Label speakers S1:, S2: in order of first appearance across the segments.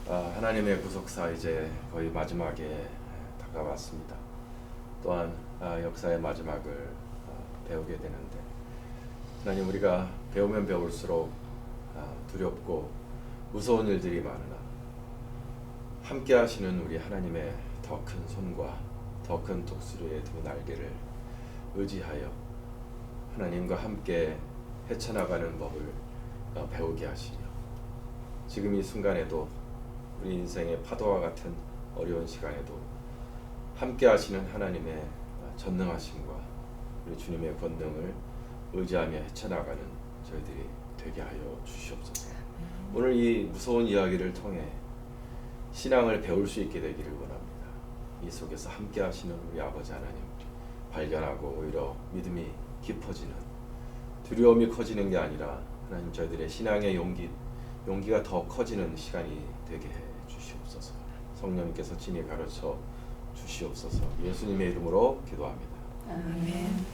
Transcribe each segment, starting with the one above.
S1: 하나님의 구속사 이제 거의 마지막에 다가왔습니다. 또한 역사의 마지막을 배우게 되는데, 하나님, 우리가 배우면 배울수록 두렵고 무서운 일들이 많으나 함께 하시는 우리 하나님의 더 큰 손과 더 큰 독수리의 두 날개를 의지하여 하나님과 함께 헤쳐나가는 법을 배우게 하시며, 지금 이 순간에도 우리 인생의 파도와 같은 어려운 시간에도 함께 하시는 하나님의 전능하심과 우리 주님의 권능을 의지하며 헤쳐나가는 저희들이 되게 하여 주시옵소서. 오늘 이 무서운 이야기를 통해 신앙을 배울 수 있게 되기를 원합니다. 이 속에서 함께 하시는 우리 아버지 하나님 발견하고 오히려 믿음이 깊어지는, 두려움이 커지는 게 아니라 하나님, 저희들의 신앙의 용기가 더 커지는 시간이 되게 해 주시옵소서. 성령님께서 친히 가르쳐 주시옵소서. 예수님의 이름으로 기도합니다.
S2: 아멘.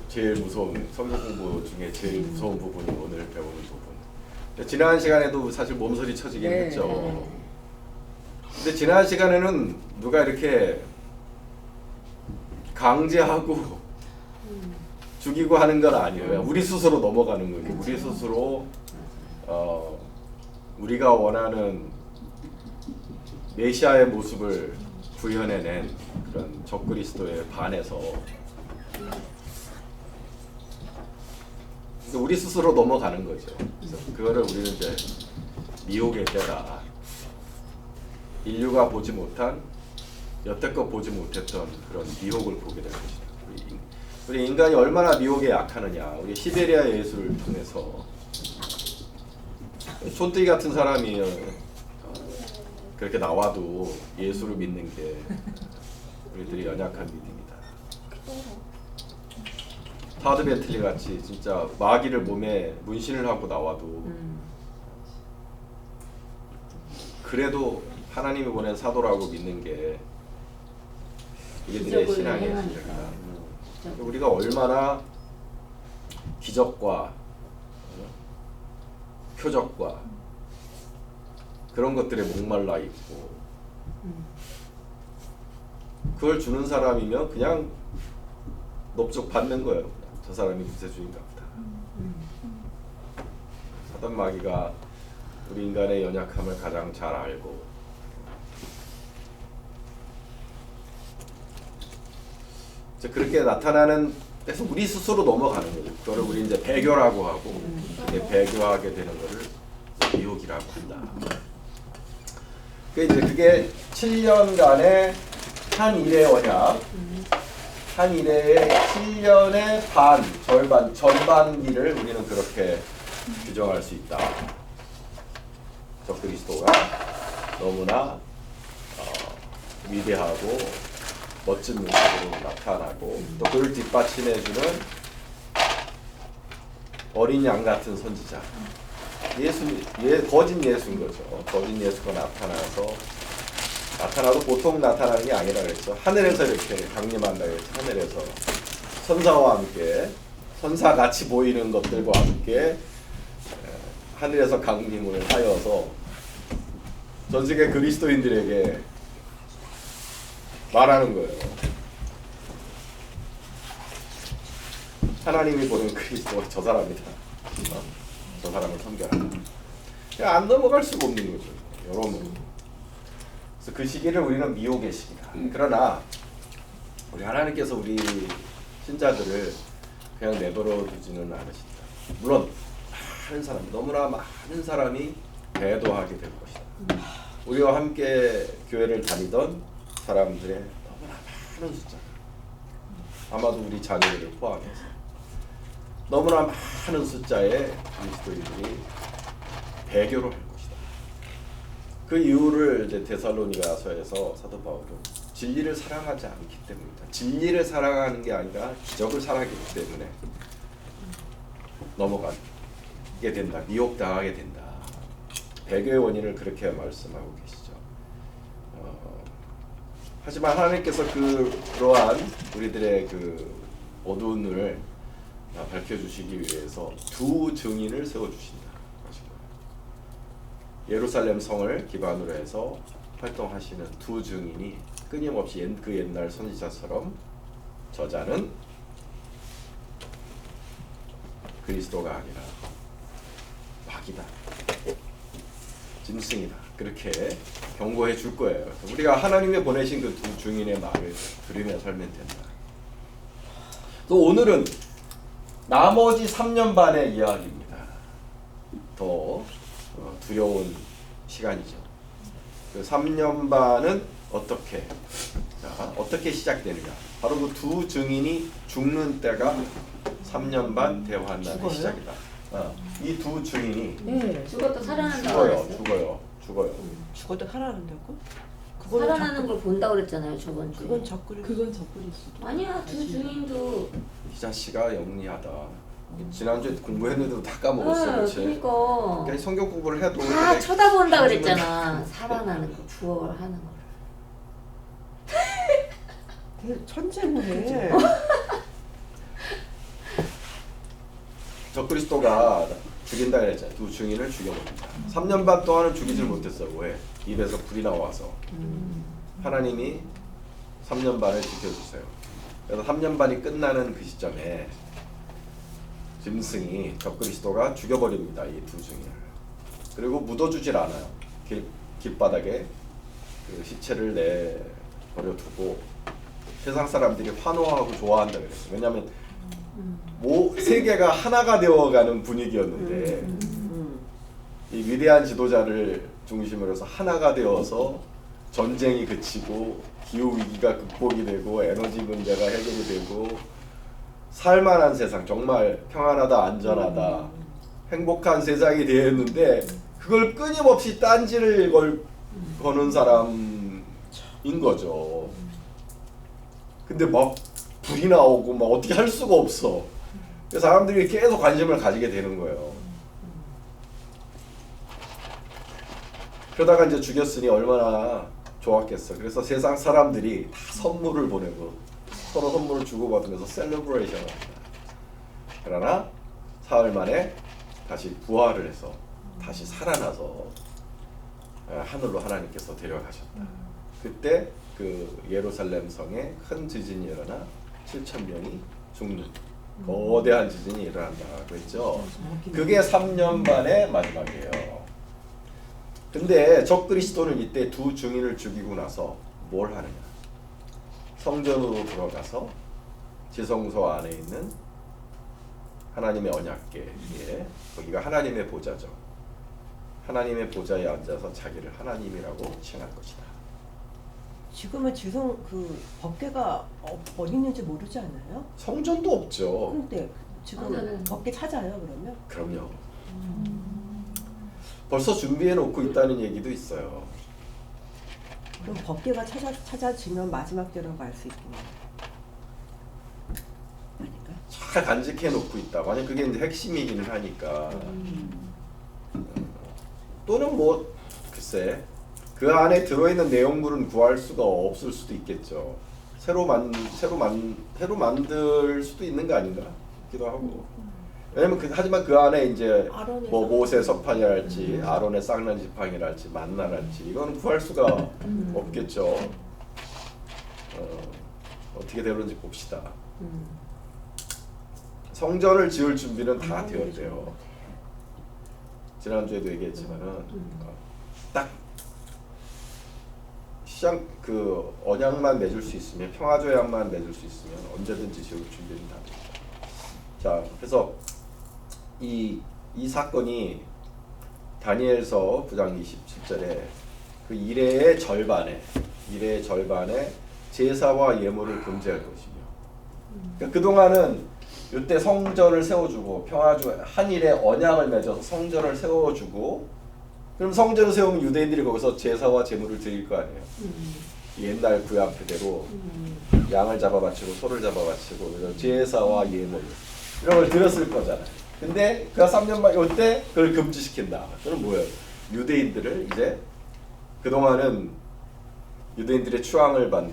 S1: 제일 무서운 성경 공부 중에 제일 무서운 부분이 오늘 배우는 부분. 지난 시간에도 사실 몸서리 쳐지긴 했죠. 근데 지난 시간에는 누가 이렇게 강제하고 죽이고 하는 건 아니에요. 우리 스스로 넘어가는 거예요. 우리 스스로 우리가 원하는 메시아의 모습을 구현해낸 그런 적그리스도에 반해서 우리 스스로 넘어가는 거죠. 그래서 그거를 우리는 이제 미혹의 때다. 인류가 보지 못한, 여태껏 보지 못했던 그런 미혹을 보게 될 것이다. 우리 인간이 얼마나 미혹에 약하느냐. 우리 시베리아 예수를 통해서 손뜨기 같은 사람이 그렇게 나와도 예수를 믿는 게 우리들이 연약한 믿음이다. 타드 벤틀리 같이 진짜 마귀를 몸에 문신을 하고 나와도 그래도 하나님이 보낸 사도라고 믿는 게 이게 내 신앙의 실력이다. 우리가 얼마나 기적과 표적과 그런 것들에 목말라 있고, 그걸 주는 사람이면 그냥 넙죽 받는 거예요. 저 사람이 구세주인가 보다. 사단 마귀가 우리 인간의 연약함을 가장 잘 알고, 그렇게 나타나는 데서 우리 스스로 넘어가는 거예요. 그거를 우리 이제 배교라고 하고, 배교하게 되는 거를 미혹이라고 한다. 그게 7년간의 한 일의 언약, 한 일의 7년의 전반기를 우리는 그렇게 규정할 수 있다. 적그리스도가 너무나 위대하고 멋진 모습으로 나타나고, 또 그를 뒷받침해주는 어린 양 같은 선지자, 거짓 예수인 거죠. 거짓 예수가 나타나도 보통 나타나는 게 아니라 그랬죠. 하늘에서 이렇게 강림한다 그랬죠. 하늘에서 선사와 함께, 선사같이 보이는 것들과 함께 하늘에서 강림을 하여서 전 세계 그리스도인들에게 말하는 거예요. 하나님이 보는 그리스도가 저 사람이다. 저 사람을 섬겨라. 그냥 안 넘어갈 수가 없는 거죠. 여러모로. 그래서 그 시기를 우리는 미혹의 시기다. 그러나 우리 하나님께서 우리 신자들을 그냥 내버려 두지는 않으신다. 물론 너무나 많은 사람이 배도하게 될 것이다. 우리와 함께 교회를 다니던 사람들의 너무나 많은 숫자, 아마도 우리 자녀들을 포함해서 너무나 많은 숫자의 그리스도인들이 배교를 할 것이다. 그 이유를 이제 데살로니가서에서 사도 바울은 진리를 사랑하지 않기 때문이다. 진리를 사랑하는 게 아니라 기적을 사랑하기 때문에 넘어가게 된다. 미혹당하게 된다. 배교의 원인을 그렇게 말씀하고 계시죠. 하지만 하나님께서 그러한 우리들의 그 어두운 눈을 밝혀주시기 위해서 두 증인을 세워주신다. 예루살렘 성을 기반으로 해서 활동하시는 두 증인이 끊임없이 그 옛날 선지자처럼 저자는 그리스도가 아니라 마귀다, 짐승이다, 그렇게 경고해 줄 거예요. 우리가 하나님이 보내신 그 두 증인의 말을 들으며 살면 된다. 또 오늘은 나머지 3년 반의 이야기입니다. 더 두려운 시간이죠. 그 3년 반은 어떻게 시작되느냐? 바로 그 두 증인이 죽는 때가 3년 반 대환란의 시작이다. 이 두 증인이
S2: 죽어도 살아난다고
S1: 죽어요.
S3: 죽어도 살아난다고?
S2: 살아나는 걸 본다고 그랬잖아요, 저번 주에.
S3: 그건 적그리스도.
S2: 아니야, 두 증인도.
S1: 기자 씨가 영리하다. 지난주에 공부했는데도 다 까먹었어, 그렇지?
S2: 그러니까
S1: 성경 공부를 해도
S2: 다 쳐다본다 그랬잖아. 살아나는 거, 부활하는 거.
S3: 천재네.
S1: 적그리스도가 죽인다 그랬잖아요. 두 증인을 죽여버린다. 3년 반 동안은 죽이질 못했어. 왜? 입에서 불이 나와서. 하나님이 3년 반을 지켜주세요. 그래서 3년 반이 끝나는 그 시점에 짐승이 적그리스도가 죽여버립니다. 이 두 증인을. 그리고 묻어주질 않아요. 길바닥에 그 시체를 내버려두고 세상 사람들이 환호하고 좋아한다 그랬어요. 왜냐하면 세계가 하나가 되어가는 분위기였는데 이 위대한 지도자를 중심으로 해서 하나가 되어서 전쟁이 그치고 기후위기가 극복이 되고 에너지 문제가 해결이 되고 살만한 세상, 정말 평안하다, 안전하다, 행복한 세상이 되었는데 그걸 끊임없이 딴지를 거는 사람인 거죠. 근데 막 불이 나오고 막 어떻게 할 수가 없어. 그래서 사람들이 계속 관심을 가지게 되는 거예요. 그러다가 이제 죽였으니 얼마나 좋았겠어. 그래서 세상 사람들이 다 선물을 보내고 서로 선물을 주고받으면서 셀러브레이션을 합니다. 그러나 사흘 만에 다시 부활을 해서 다시 살아나서 하늘로 하나님께서 데려가셨다. 그때 그 예루살렘 성에 큰 지진이 일어나 7,000명이 죽는 거대한 지진이 일어난다고 했죠. 그게 3년 반의 마지막이에요. 근데 적그리스도는 이때 두 증인을 죽이고 나서 뭘 하느냐? 성전으로 들어가서 지성소 안에 있는 하나님의 언약궤에, 거기가 하나님의 보좌죠. 하나님의 보좌에 앉아서 자기를 하나님이라고 칭할 것이다.
S3: 지금은 법궤가 어디 있는지 모르지 않아요?
S1: 성전도 없죠.
S3: 근데 지금 법궤 찾아요, 그러면?
S1: 그럼요. 벌써 준비해 놓고 있다는 얘기도 있어요.
S3: 그럼 법궤가 찾아지면 마지막 때라고 알 수 있겠네요. 아닌가?
S1: 잘 간직해 놓고 있다. 만약 그게 이제 핵심이기는 하니까. 또는 뭐 글쎄 그 안에 들어있는 내용물은 구할 수가 없을 수도 있겠죠. 새로 만들 수도 있는 거 아닌가 싶기도 하고. 왜냐면 하지만 그 안에 이제 뭐 모세 서판이랄지 아론의 쌍난 지팡이랄지 만나랄지 이건 구할 수가 없겠죠. 어떻게 되는지 봅시다. 성전을 지을 준비는 다 되었대요. 지난주에도 얘기했지만은 딱 시장 그 언약만 맺을 수 있으면 평화조약만 맺을 수 있으면 언제든지 지을 준비는 다 됩니다. 자, 그래서 이 사건이 다니엘서 9장 27절에 그 이레의 절반에 제사와 예물을 금지할 것이며, 그러니까 그동안은 이때 성전을 세워주고 한일의 언약을 맺어서 성전을 세워주고, 그럼 성전을 세우면 유대인들이 거기서 제사와 제물을 드릴 거 아니에요. 옛날 구약 그대로 양을 잡아 바치고 소를 잡아 바치고 제사와 예물 이런 걸 드렸을 거잖아요. 근데 그가 3년 만에 올 때 그걸 금지시킨다. 그럼 뭐예요? 유대인들을 이제 그동안은 유대인들의 추앙을 받는,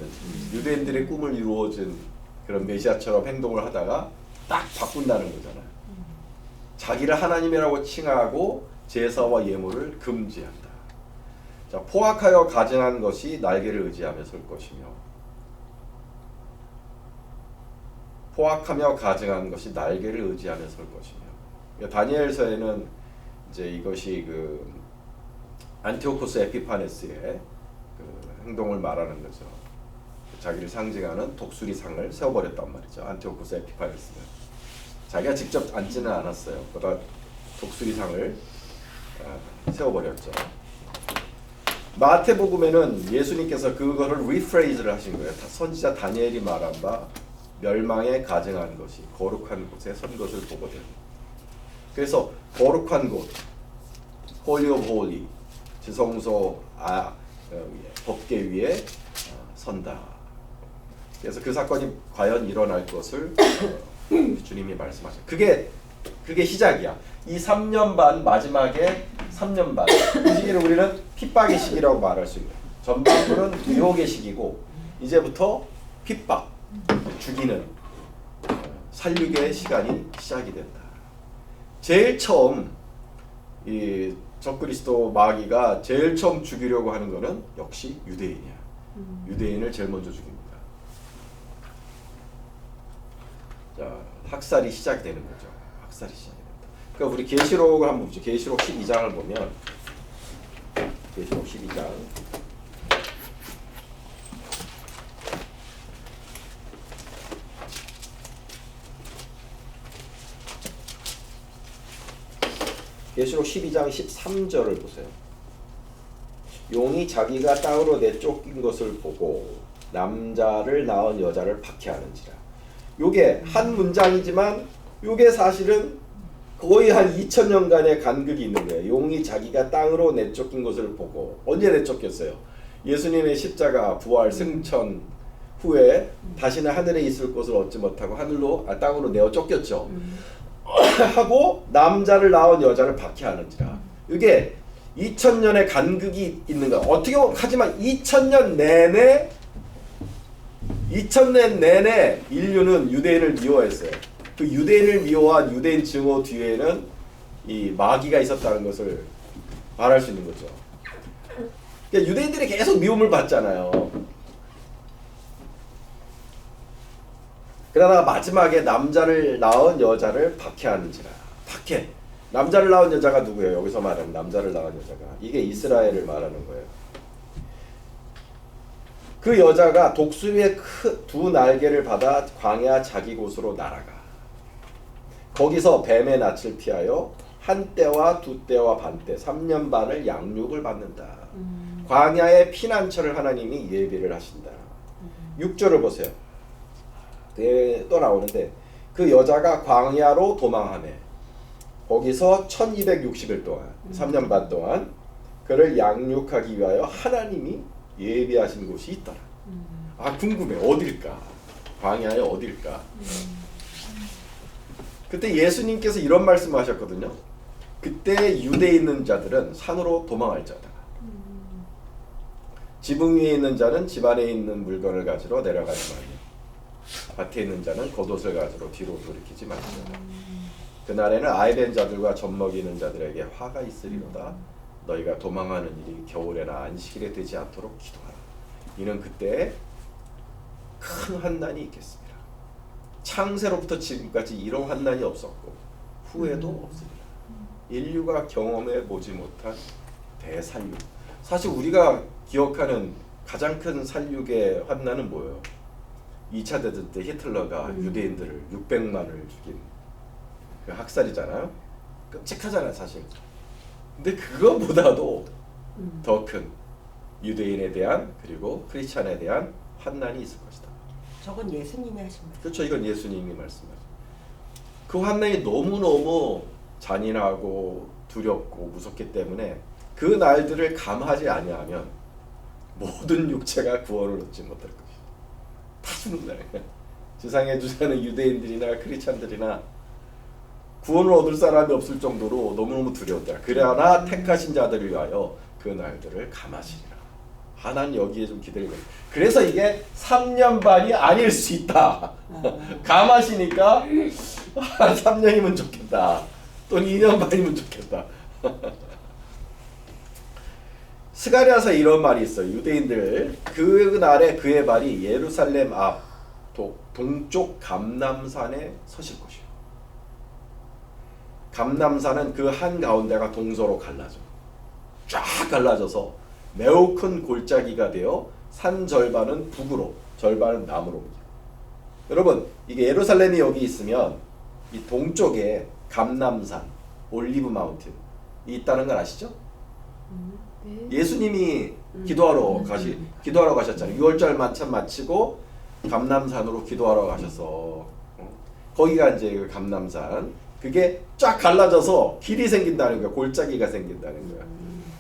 S1: 유대인들의 꿈을 이루어진 그런 메시아처럼 행동을 하다가 딱 바꾼다는 거잖아요. 자기를 하나님이라고 칭하고 제사와 예물을 금지한다. 자, 포악하여 가증한 것이 날개를 의지하며 설 것이며, 포악하며 가증한 것이 날개를 의지하며 설 것이며. 그러니까 다니엘서에는 이제 이것이 그 안티오코스 에피파네스의 그 행동을 말하는 거죠. 자기를 상징하는 독수리 상을 세워버렸단 말이죠. 안티오코스 에피파네스는 자기가 직접 앉지는 않았어요. 그러다 독수리 상을 세워버렸죠. 마태복음에는 예수님께서 그거를 리프레이즈를 하신 거예요. 선지자 다니엘이 말한 바 멸망에 가증한 것이 거룩한 곳에 선 것을 보거든. 그래서 거룩한 곳, 홀리 오브 홀리, 지성소 법궤 위에 선다. 그래서 그 사건이 과연 일어날 것을 주님이 말씀하셨어요. 그게 시작이야. 이 3년 반 마지막에 3년 반. 이 시기를 우리는 핍박의 시기라고 말할 수 있는. 전반부는 유혹의 시기고 이제부터 핍박, 죽이는 살육의 시간이 시작이 된다. 제일 처음 이 적그리스도 마귀가 제일 처음 죽이려고 하는 것은 역시 유대인이야. 유대인을 제일 먼저 죽입니다. 자, 학살이 시작이 되는 거죠. 학살이 시작이 된다. 그러니까 우리 계시록을 한번 보죠. 계시록 12장을 보면 계시록 12장 계시록 12장 13절을 보세요. 용이 자기가 땅으로 내쫓긴 것을 보고 남자를 낳은 여자를 박해하는지라. 요게 한 문장이지만 요게 사실은 거의 한 2000년간의 간극이 있는 거예요. 용이 자기가 땅으로 내쫓긴 것을 보고. 언제 내쫓겼어요? 예수님의 십자가 부활 승천 후에 다시는 하늘에 있을 곳을 얻지 못하고 땅으로 내어 쫓겼죠. 하고 남자를 낳은 여자를 박해하는지라. 이게 2000년의 간극이 있는 거야. 어떻게 하지만 2000년 내내 인류는 유대인을 미워했어요. 그 유대인을 미워한 유대인 증오 뒤에는 이 마귀가 있었다는 것을 말할 수 있는 거죠. 그러니까 유대인들이 계속 미움을 받잖아요. 그러다가 마지막에 남자를 낳은 여자를 박해하는지라. 박해. 남자를 낳은 여자가 누구예요? 여기서 말하는 남자를 낳은 여자가. 이게 이스라엘을 말하는 거예요. 그 여자가 독수리의 두 날개를 받아 광야 자기 곳으로 날아가. 거기서 뱀의 낯을 피하여 한 때와 두 때와 반 때 3년 반을 양육을 받는다. 광야의 피난처를 하나님이 예비를 하신다. 6절을 보세요. 또 나오는데 그 여자가 광야로 도망하매 거기서 1260일 동안 3년 반 동안 그를 양육하기 위하여 하나님이 예비하신 곳이 있더라. 아, 궁금해. 어딜까? 광야에 어딜까? 그때 예수님께서 이런 말씀을 하셨거든요. 그때 유대에 있는 자들은 산으로 도망할 자다. 지붕 위에 있는 자는 집 안에 있는 물건을 가지러 내려가지 말며 밭에 있는 자는 겉옷을 가지러 뒤로 돌이키지 말지어다. 그날에는 아이된 자들과 젖먹이는 자들에게 화가 있으리로다. 너희가 도망하는 일이 겨울에나 안식일에 되지 않도록 기도하라. 이는 그때 큰 환난이 있겠습니다. 창세로부터 지금까지 이런 환난이 없었고 후에도 없습니다. 인류가 경험해 보지 못한 대살육. 사실 우리가 기억하는 가장 큰 살육의 환난은 뭐예요? 2차 대전 때 히틀러가 유대인들을 600만을 죽인 그 학살이잖아요. 끔찍하잖아요, 사실. 근데 그거보다도 더 큰 유대인에 대한 그리고 크리스찬에 대한 환난이 있을 것이다.
S3: 저건 예수님이 하신 말.
S1: 그렇죠. 이건 예수님이 말씀하신. 그 환난이 너무너무 잔인하고 두렵고 무섭기 때문에 그 날들을 감하지 아니하면 모든 육체가 구원을 얻지 못할 것이다. 다 죽는 날이에요. 지상에 주사는 유대인들이나 크리스찬들이나 구원을 얻을 사람이 없을 정도로 너무너무 두려웠다. 그러나 택하신 자들을 위하여 그 날들을 감하시리라. 하나님 여기에 좀 기대를. 그래서 이게 3년 반이 아닐 수 있다. 감하시니까 3년이면 좋겠다. 또는 2년 반이면 좋겠다. 스가랴서 이런 말이 있어요. 유대인들 그날에 그의 발이 예루살렘 앞 동쪽 감람산에 서실 것이요. 감람산은 그 한가운데가 동서로 갈라져. 쫙 갈라져서 매우 큰 골짜기가 되어 산 절반은 북으로 절반은 남으로 옮겨. 여러분 이게 예루살렘이 여기 있으면 이 동쪽에 감람산 올리브 마운틴이 있다는 걸 아시죠?
S2: 네.
S1: 예수님이 기도하러 가셨잖아요. 6월절 만찬 마치고 감람산으로 기도하러 가셔서 거기가 이제 그 감람산 그게 쫙 갈라져서 길이 생긴다는 거야. 골짜기가 생긴다는 거야.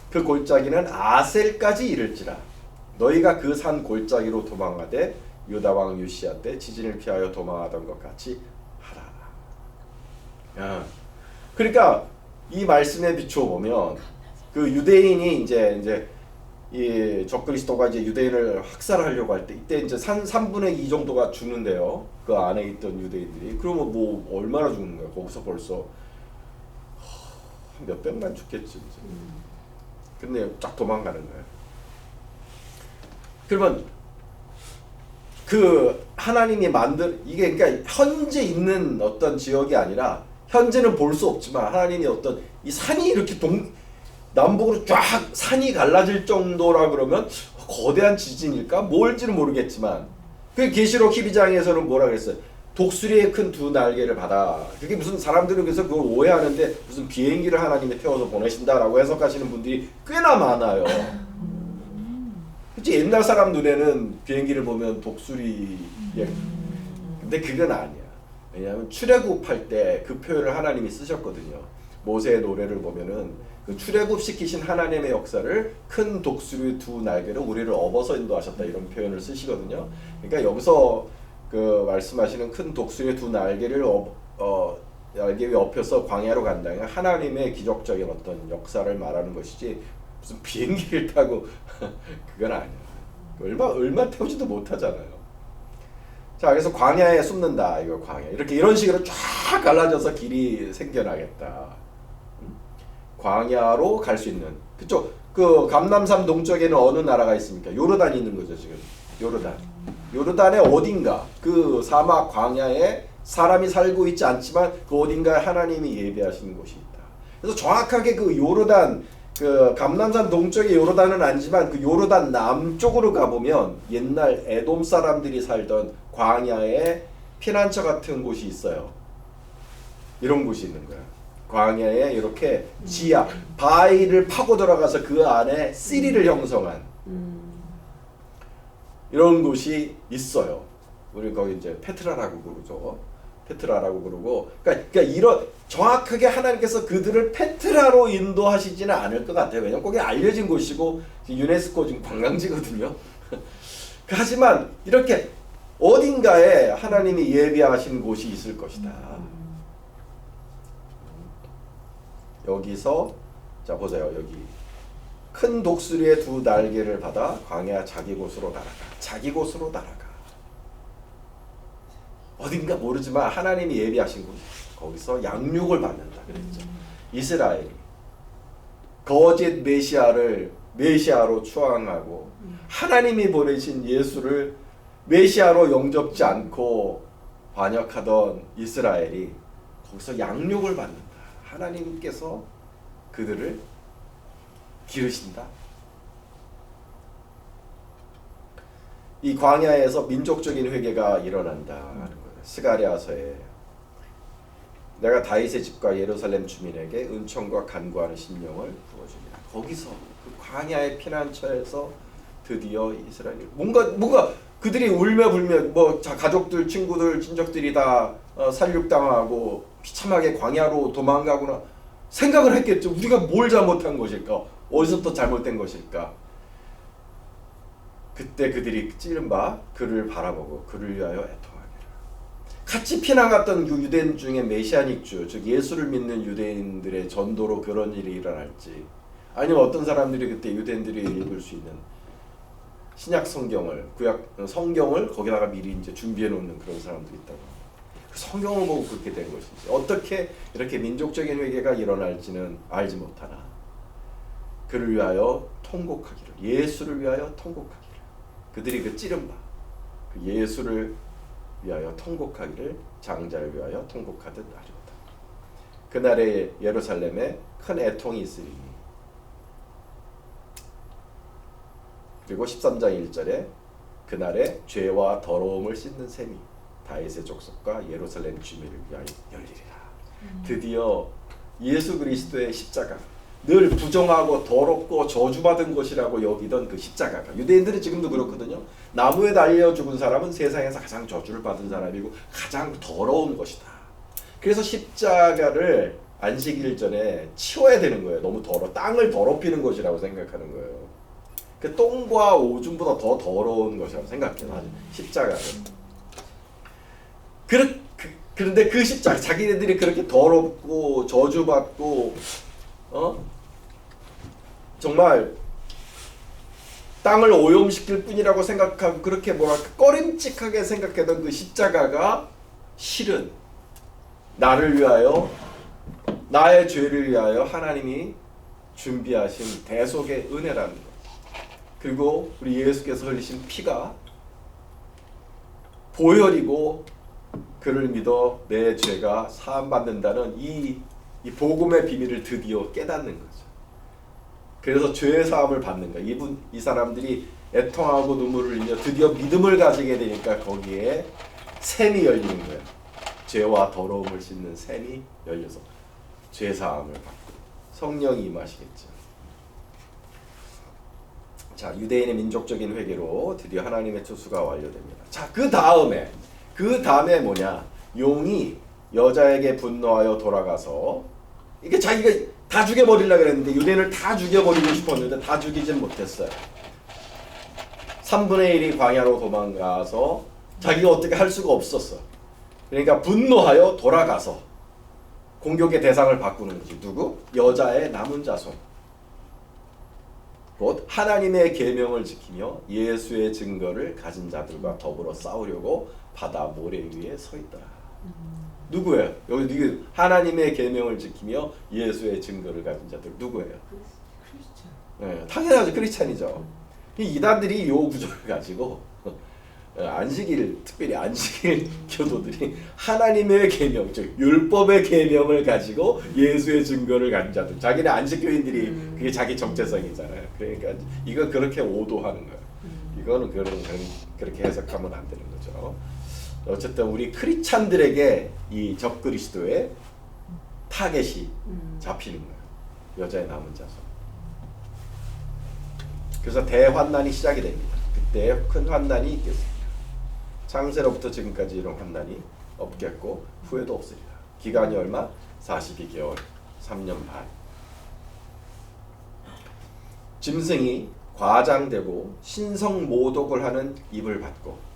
S1: 그 골짜기는 아셀까지 이를지라 너희가 그 산 골짜기로 도망하되 유다 왕 요시야 때 지진을 피하여 도망하던 것 같이 하라. 야, 그러니까 이 말씀에 비추어 보면 그 유대인이 이제 이 적그리스도가 이제 유대인을 학살하려고 할 때 이때 이제 3분의 2 정도가 죽는데요. 그 안에 있던 유대인들이 그러면 뭐 얼마나 죽는 거야? 거기서 벌써 몇 백만 죽겠지 이제. 근데 쫙 도망가는 거예요. 그러면 그 하나님이 이게 그러니까 현재 있는 어떤 지역이 아니라 현재는 볼 수 없지만 하나님이 어떤 이 산이 이렇게 남북으로 쫙 산이 갈라질 정도라 그러면 거대한 지진일까? 뭘지는 모르겠지만 그 계시록 12장에서는 뭐라 그랬어요? 독수리의 큰 두 날개를 받아. 그게 무슨 사람들은 그래서 그걸 오해하는데 무슨 비행기를 하나님이 태워서 보내신다라고 해석하시는 분들이 꽤나 많아요. 그치? 옛날 사람 눈에는 비행기를 보면 독수리 근데 그건 아니야. 왜냐하면 출애굽할 때 그 표현을 하나님이 쓰셨거든요. 모세의 노래를 보면은 그 출애굽 시키신 하나님의 역사를 큰 독수리 두 날개로 우리를 업어서 인도하셨다 이런 표현을 쓰시거든요. 그러니까 여기서 그 말씀하시는 큰 독수리 두 날개를 날개 위에 업혀서 광야로 간다. 그러니까 하나님의 기적적인 어떤 역사를 말하는 것이지 무슨 비행기를 타고 그건 아니야. 얼마 태우지도 못하잖아요. 자, 그래서 광야에 숨는다. 이거 광야. 이런 식으로 쫙 갈라져서 길이 생겨나겠다. 광야로 갈 수 있는 그쪽 그 감람산 동쪽에는 어느 나라가 있습니까? 요르단이 있는 거죠 지금. 요르단의 어딘가 그 사막 광야에 사람이 살고 있지 않지만 그 어딘가에 하나님이 예비하신 곳이 있다. 그래서 정확하게 그 요르단 그 감람산 동쪽의 요르단은 아니지만 그 요르단 남쪽으로 가보면 옛날 에돔 사람들이 살던 광야의 피난처 같은 곳이 있어요. 이런 곳이 있는 거야. 광야에 이렇게 지하 바위를 파고 들어가서 그 안에 시리를 형성한 이런 곳이 있어요. 우리 거기 이제 페트라라고 그러죠. 페트라라고 그러고 그러니까 이런 정확하게 하나님께서 그들을 페트라로 인도하시지는 않을 것 같아요. 왜냐면 거기 알려진 곳이고 유네스코 지금 관광지거든요. 하지만 이렇게 어딘가에 하나님이 예비하신 곳이 있을 것이다. 여기서 자 보세요. 여기 큰 독수리의 두 날개를 받아 광야 자기 곳으로 날아가. 자기 곳으로 날아가. 어딘가 모르지만 하나님이 예비하신 곳. 거기서 양육을 받는다 그랬죠. 이스라엘이 거짓 메시아로 추앙하고 하나님이 보내신 예수를 메시아로 영접지 않고 반역하던 이스라엘이 거기서 양육을 받는다. 하나님께서 그들을 기르신다. 이 광야에서 민족적인 회개가 일어난다는 거예요. 스가랴서에 내가 다윗의 집과 예루살렘 주민에게 은총과 간구하는 심령을 부어주리라. 거기서 그 광야의 피난처에서 드디어 이스라엘이 뭔가 그들이 울며 불며 뭐 가족들, 친구들, 친척들이 다 살육당하고 비참하게 광야로 도망가거나 생각을 했겠죠. 우리가 뭘 잘못한 것일까? 어디서 또 잘못된 것일까? 그때 그들이 찌른 바 그를 바라보고 그를 위하여 애통하기를. 같이 피난갔던 그 유대인 중에 메시아닉주, 즉 예수를 믿는 유대인들의 전도로 그런 일이 일어날지, 아니면 어떤 사람들이 그때 유대인들이 읽을 수 있는 신약 성경을, 구약 성경을 거기다가 미리 이제 준비해 놓는 그런 사람들이 있다고. 성경을 보고 그렇게 된 것이지. 어떻게 이렇게 민족적인 회개가 일어날지는 알지 못하나 그를 위하여 통곡하기를, 예수를 위하여 통곡하기를, 그들이 그 찌른 바, 그 예수를 위하여 통곡하기를 장자를 위하여 통곡하듯 하리로다. 그날에 예루살렘에 큰 애통이 있으리니. 그리고 13장 1절에 그날에 죄와 더러움을 씻는 셈이 다윗의 족속과 예루살렘 주민을 위하여 열리리라. 드디어 예수 그리스도의 십자가, 늘 부정하고 더럽고 저주받은 것이라고 여기던 그 십자가가, 유대인들은 지금도 그렇거든요. 나무에 달려 죽은 사람은 세상에서 가장 저주를 받은 사람이고 가장 더러운 것이다. 그래서 십자가를 안식일 전에 치워야 되는 거예요. 너무 땅을 더럽히는 것이라고 생각하는 거예요. 그 똥과 오줌보다 더 더러운 것이라고 생각해요. 십자가를. 그런데 그 십자가, 자기네들이 그렇게 더럽고 저주받고 정말 땅을 오염시킬 뿐이라고 생각하고 그렇게 꺼림칙하게 생각했던 그 십자가가 실은 나를 위하여, 나의 죄를 위하여 하나님이 준비하신 대속의 은혜라는 것, 그리고 우리 예수께서 흘리신 피가 보혈이고 그를 믿어 내 죄가 사함받는다는 이 복음의 비밀을 드디어 깨닫는 거죠. 그래서 죄의 사함을 받는 거예요. 이 사람들이 애통하고 눈물을 흘리며 드디어 믿음을 가지게 되니까 거기에 샘이 열리는 거예요. 죄와 더러움을 씻는 샘이 열려서 죄 사함을 받고 성령이 임하시겠죠. 자, 유대인의 민족적인 회개로 드디어 하나님의 추수가 완료됩니다. 자, 그 다음에 뭐냐? 용이 여자에게 분노하여 돌아가서, 이게 자기가 다 죽여버리려고 그랬는데 유대인을 다 죽여버리고 싶었는데 다 죽이진 못했어요. 3분의 1이 광야로 도망가서 자기가 어떻게 할 수가 없었어. 그러니까 분노하여 돌아가서 공격의 대상을 바꾸는 거지. 누구? 여자의 남은 자손. 곧 하나님의 계명을 지키며 예수의 증거를 가진 자들과 더불어 싸우려고 바다 모래 위에 서 있더라. 누구예요? 여기 하나님의 계명을 지키며 예수의 증거를 가진 자들 누구예요? 크리스찬. 네, 당연하죠. 크리스찬이죠. 이 이단들이 요 구조를 가지고 특별히 안식일 교도들이 하나님의 계명, 즉 율법의 계명을 가지고 예수의 증거를 가진 자들, 자기네 안식교인들이 그게 자기 정체성이잖아요. 그러니까 이거 그렇게 오도하는 거예요. 이거는 그렇게 해석하면 안 되는 거죠. 어쨌든 우리 크리스찬들에게 이 적그리스도의 타겟이 잡히는 거예요. 여자의 남은 자손. 그래서 대환난이 시작이 됩니다. 그때 큰 환난이 있겠습니다. 창세로부터 지금까지 이런 환난이 없겠고 후에도 없으리라. 기간이 얼마? 42개월, 3년 반. 짐승이 과장되고 신성모독을 하는 입을 받고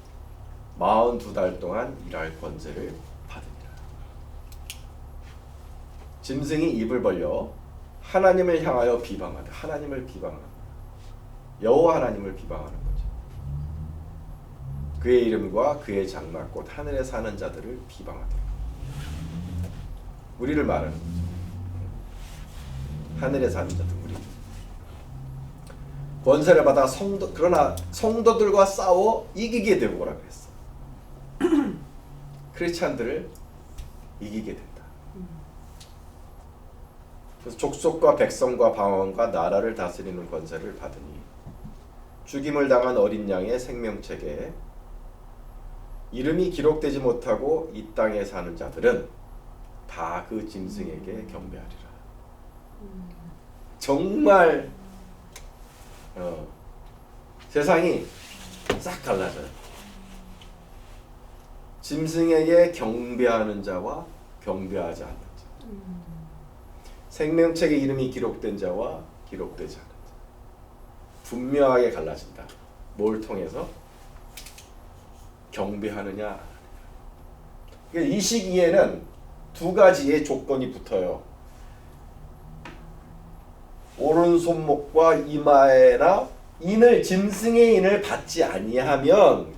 S1: 42달 동안 일할 권세를 받으리라. 짐승이 입을 벌려 하나님을 향하여 비방하되, 하나님을 비방하는, 여호와 하나님을 비방하는 거죠. 그의 이름과 그의 장막 곧 하늘에 사는 자들을 비방하되, 우리를 말하는 거죠. 하늘에 사는 자들, 우리. 권세를 받아 그러나 성도들과 싸워 이기게 되고 오라 그랬어. 크리스찬들을 이기게 된다. 그래서 족속과 백성과 방언과 나라를 다스리는 권세를 받으니 죽임을 당한 어린 양의 생명책에 이름이 기록되지 못하고 이 땅에 사는 자들은 다 그 짐승에게 경배하리라. 정말 세상이 싹 갈라져요. 짐승에게 경배하는 자와 경배하지 않는 자, 생명책에 이름이 기록된 자와 기록되지 않는 자, 분명하게 갈라진다. 뭘 통해서? 경배하느냐 안 하느냐. 이 시기에는 두 가지의 조건이 붙어요. 오른손목과 이마에나 짐승의 인을 받지 아니하면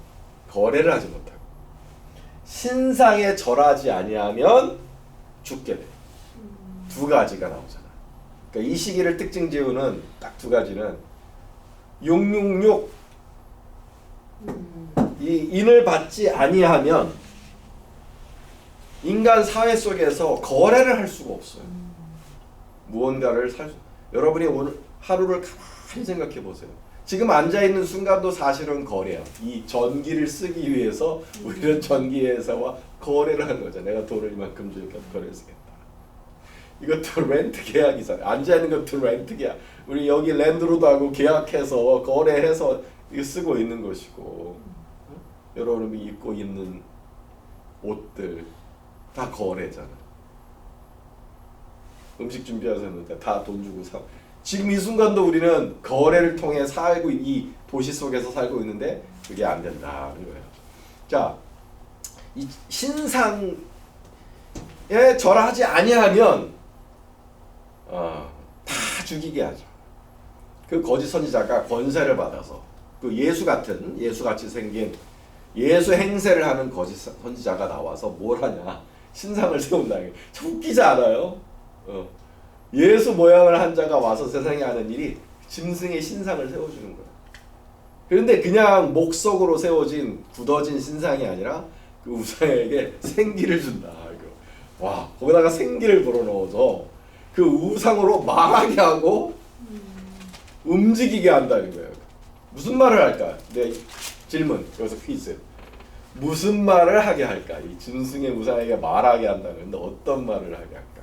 S1: 거래를 하지 못하고, 신상에 절하지 아니하면 죽게 돼. 두 가지가 나오잖아. 그러니까 이 시기를 특징 지우는 딱 두 가지는 666 이 인을 받지 아니하면 인간 사회 속에서 거래를 할 수가 없어요. 무언가를 여러분이 오늘 하루를 가만히 생각해 보세요. 지금 앉아 있는 순간도 사실은 거래야. 이 전기를 쓰기 위해서 우리는 전기 회사와 거래를 한 거죠. 내가 돈을 이만큼 주니까 거래를 쓰겠다. 이것도 렌트 계약이잖아요. 앉아 있는 것도 렌트 계약. 우리 여기 랜드로드하고 계약해서 거래해서 이거 쓰고 있는 것이고, 여러분이 입고 있는 옷들 다 거래잖아. 음식 준비하셨는데 다 돈 주고 사. 지금 이 순간도 우리는 거래를 통해 살고 이 도시 속에서 살고 있는데 그게 안 된다는 거예요. 자, 이 신상에 절하지 아니하면 다 죽이게 하죠. 그 거짓 선지자가 권세를 받아서 그 예수같이 생긴 예수 행세를 하는 거짓 선지자가 나와서 뭘 하냐? 신상을 세운다. 참 웃기지 않아요? 예수 모양을 한 자가 와서 세상에 하는 일이 짐승의 신상을 세워주는 거야. 그런데 그냥 목석으로 세워진 굳어진 신상이 아니라 그 우상에게 생기를 준다. 와, 거기다가 생기를 불어넣어서 그 우상으로 말하게 하고 움직이게 한다는 거예요. 무슨 말을 할까? 네, 질문. 여기서 퀴즈. 무슨 말을 하게 할까? 이 짐승의 우상에게 말하게 한다는데 어떤 말을 하게 할까?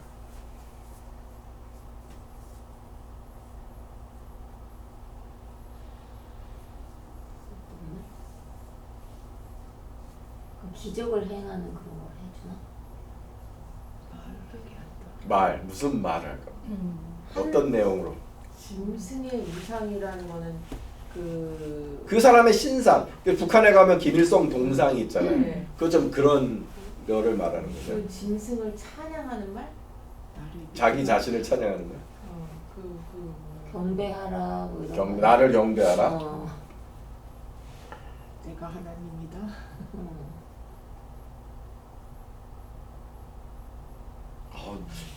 S2: 기적을 행하는 그런 걸 해주나?
S1: 무슨 말을 할까? 어떤 내용으로?
S4: 짐승의 우상이라는 거는
S1: 그 사람의 신상. 북한에 가면 김일성 동상이 있잖아요.
S4: 네.
S1: 그거 좀 그런 거를 말하는 거죠.
S4: 그 짐승을 찬양하는 말?
S1: 자기 자신을 찬양하는 거야.
S2: 경배하라 뭐 이런 거.
S1: 나를 경배하라.
S4: 내가 하나님이다.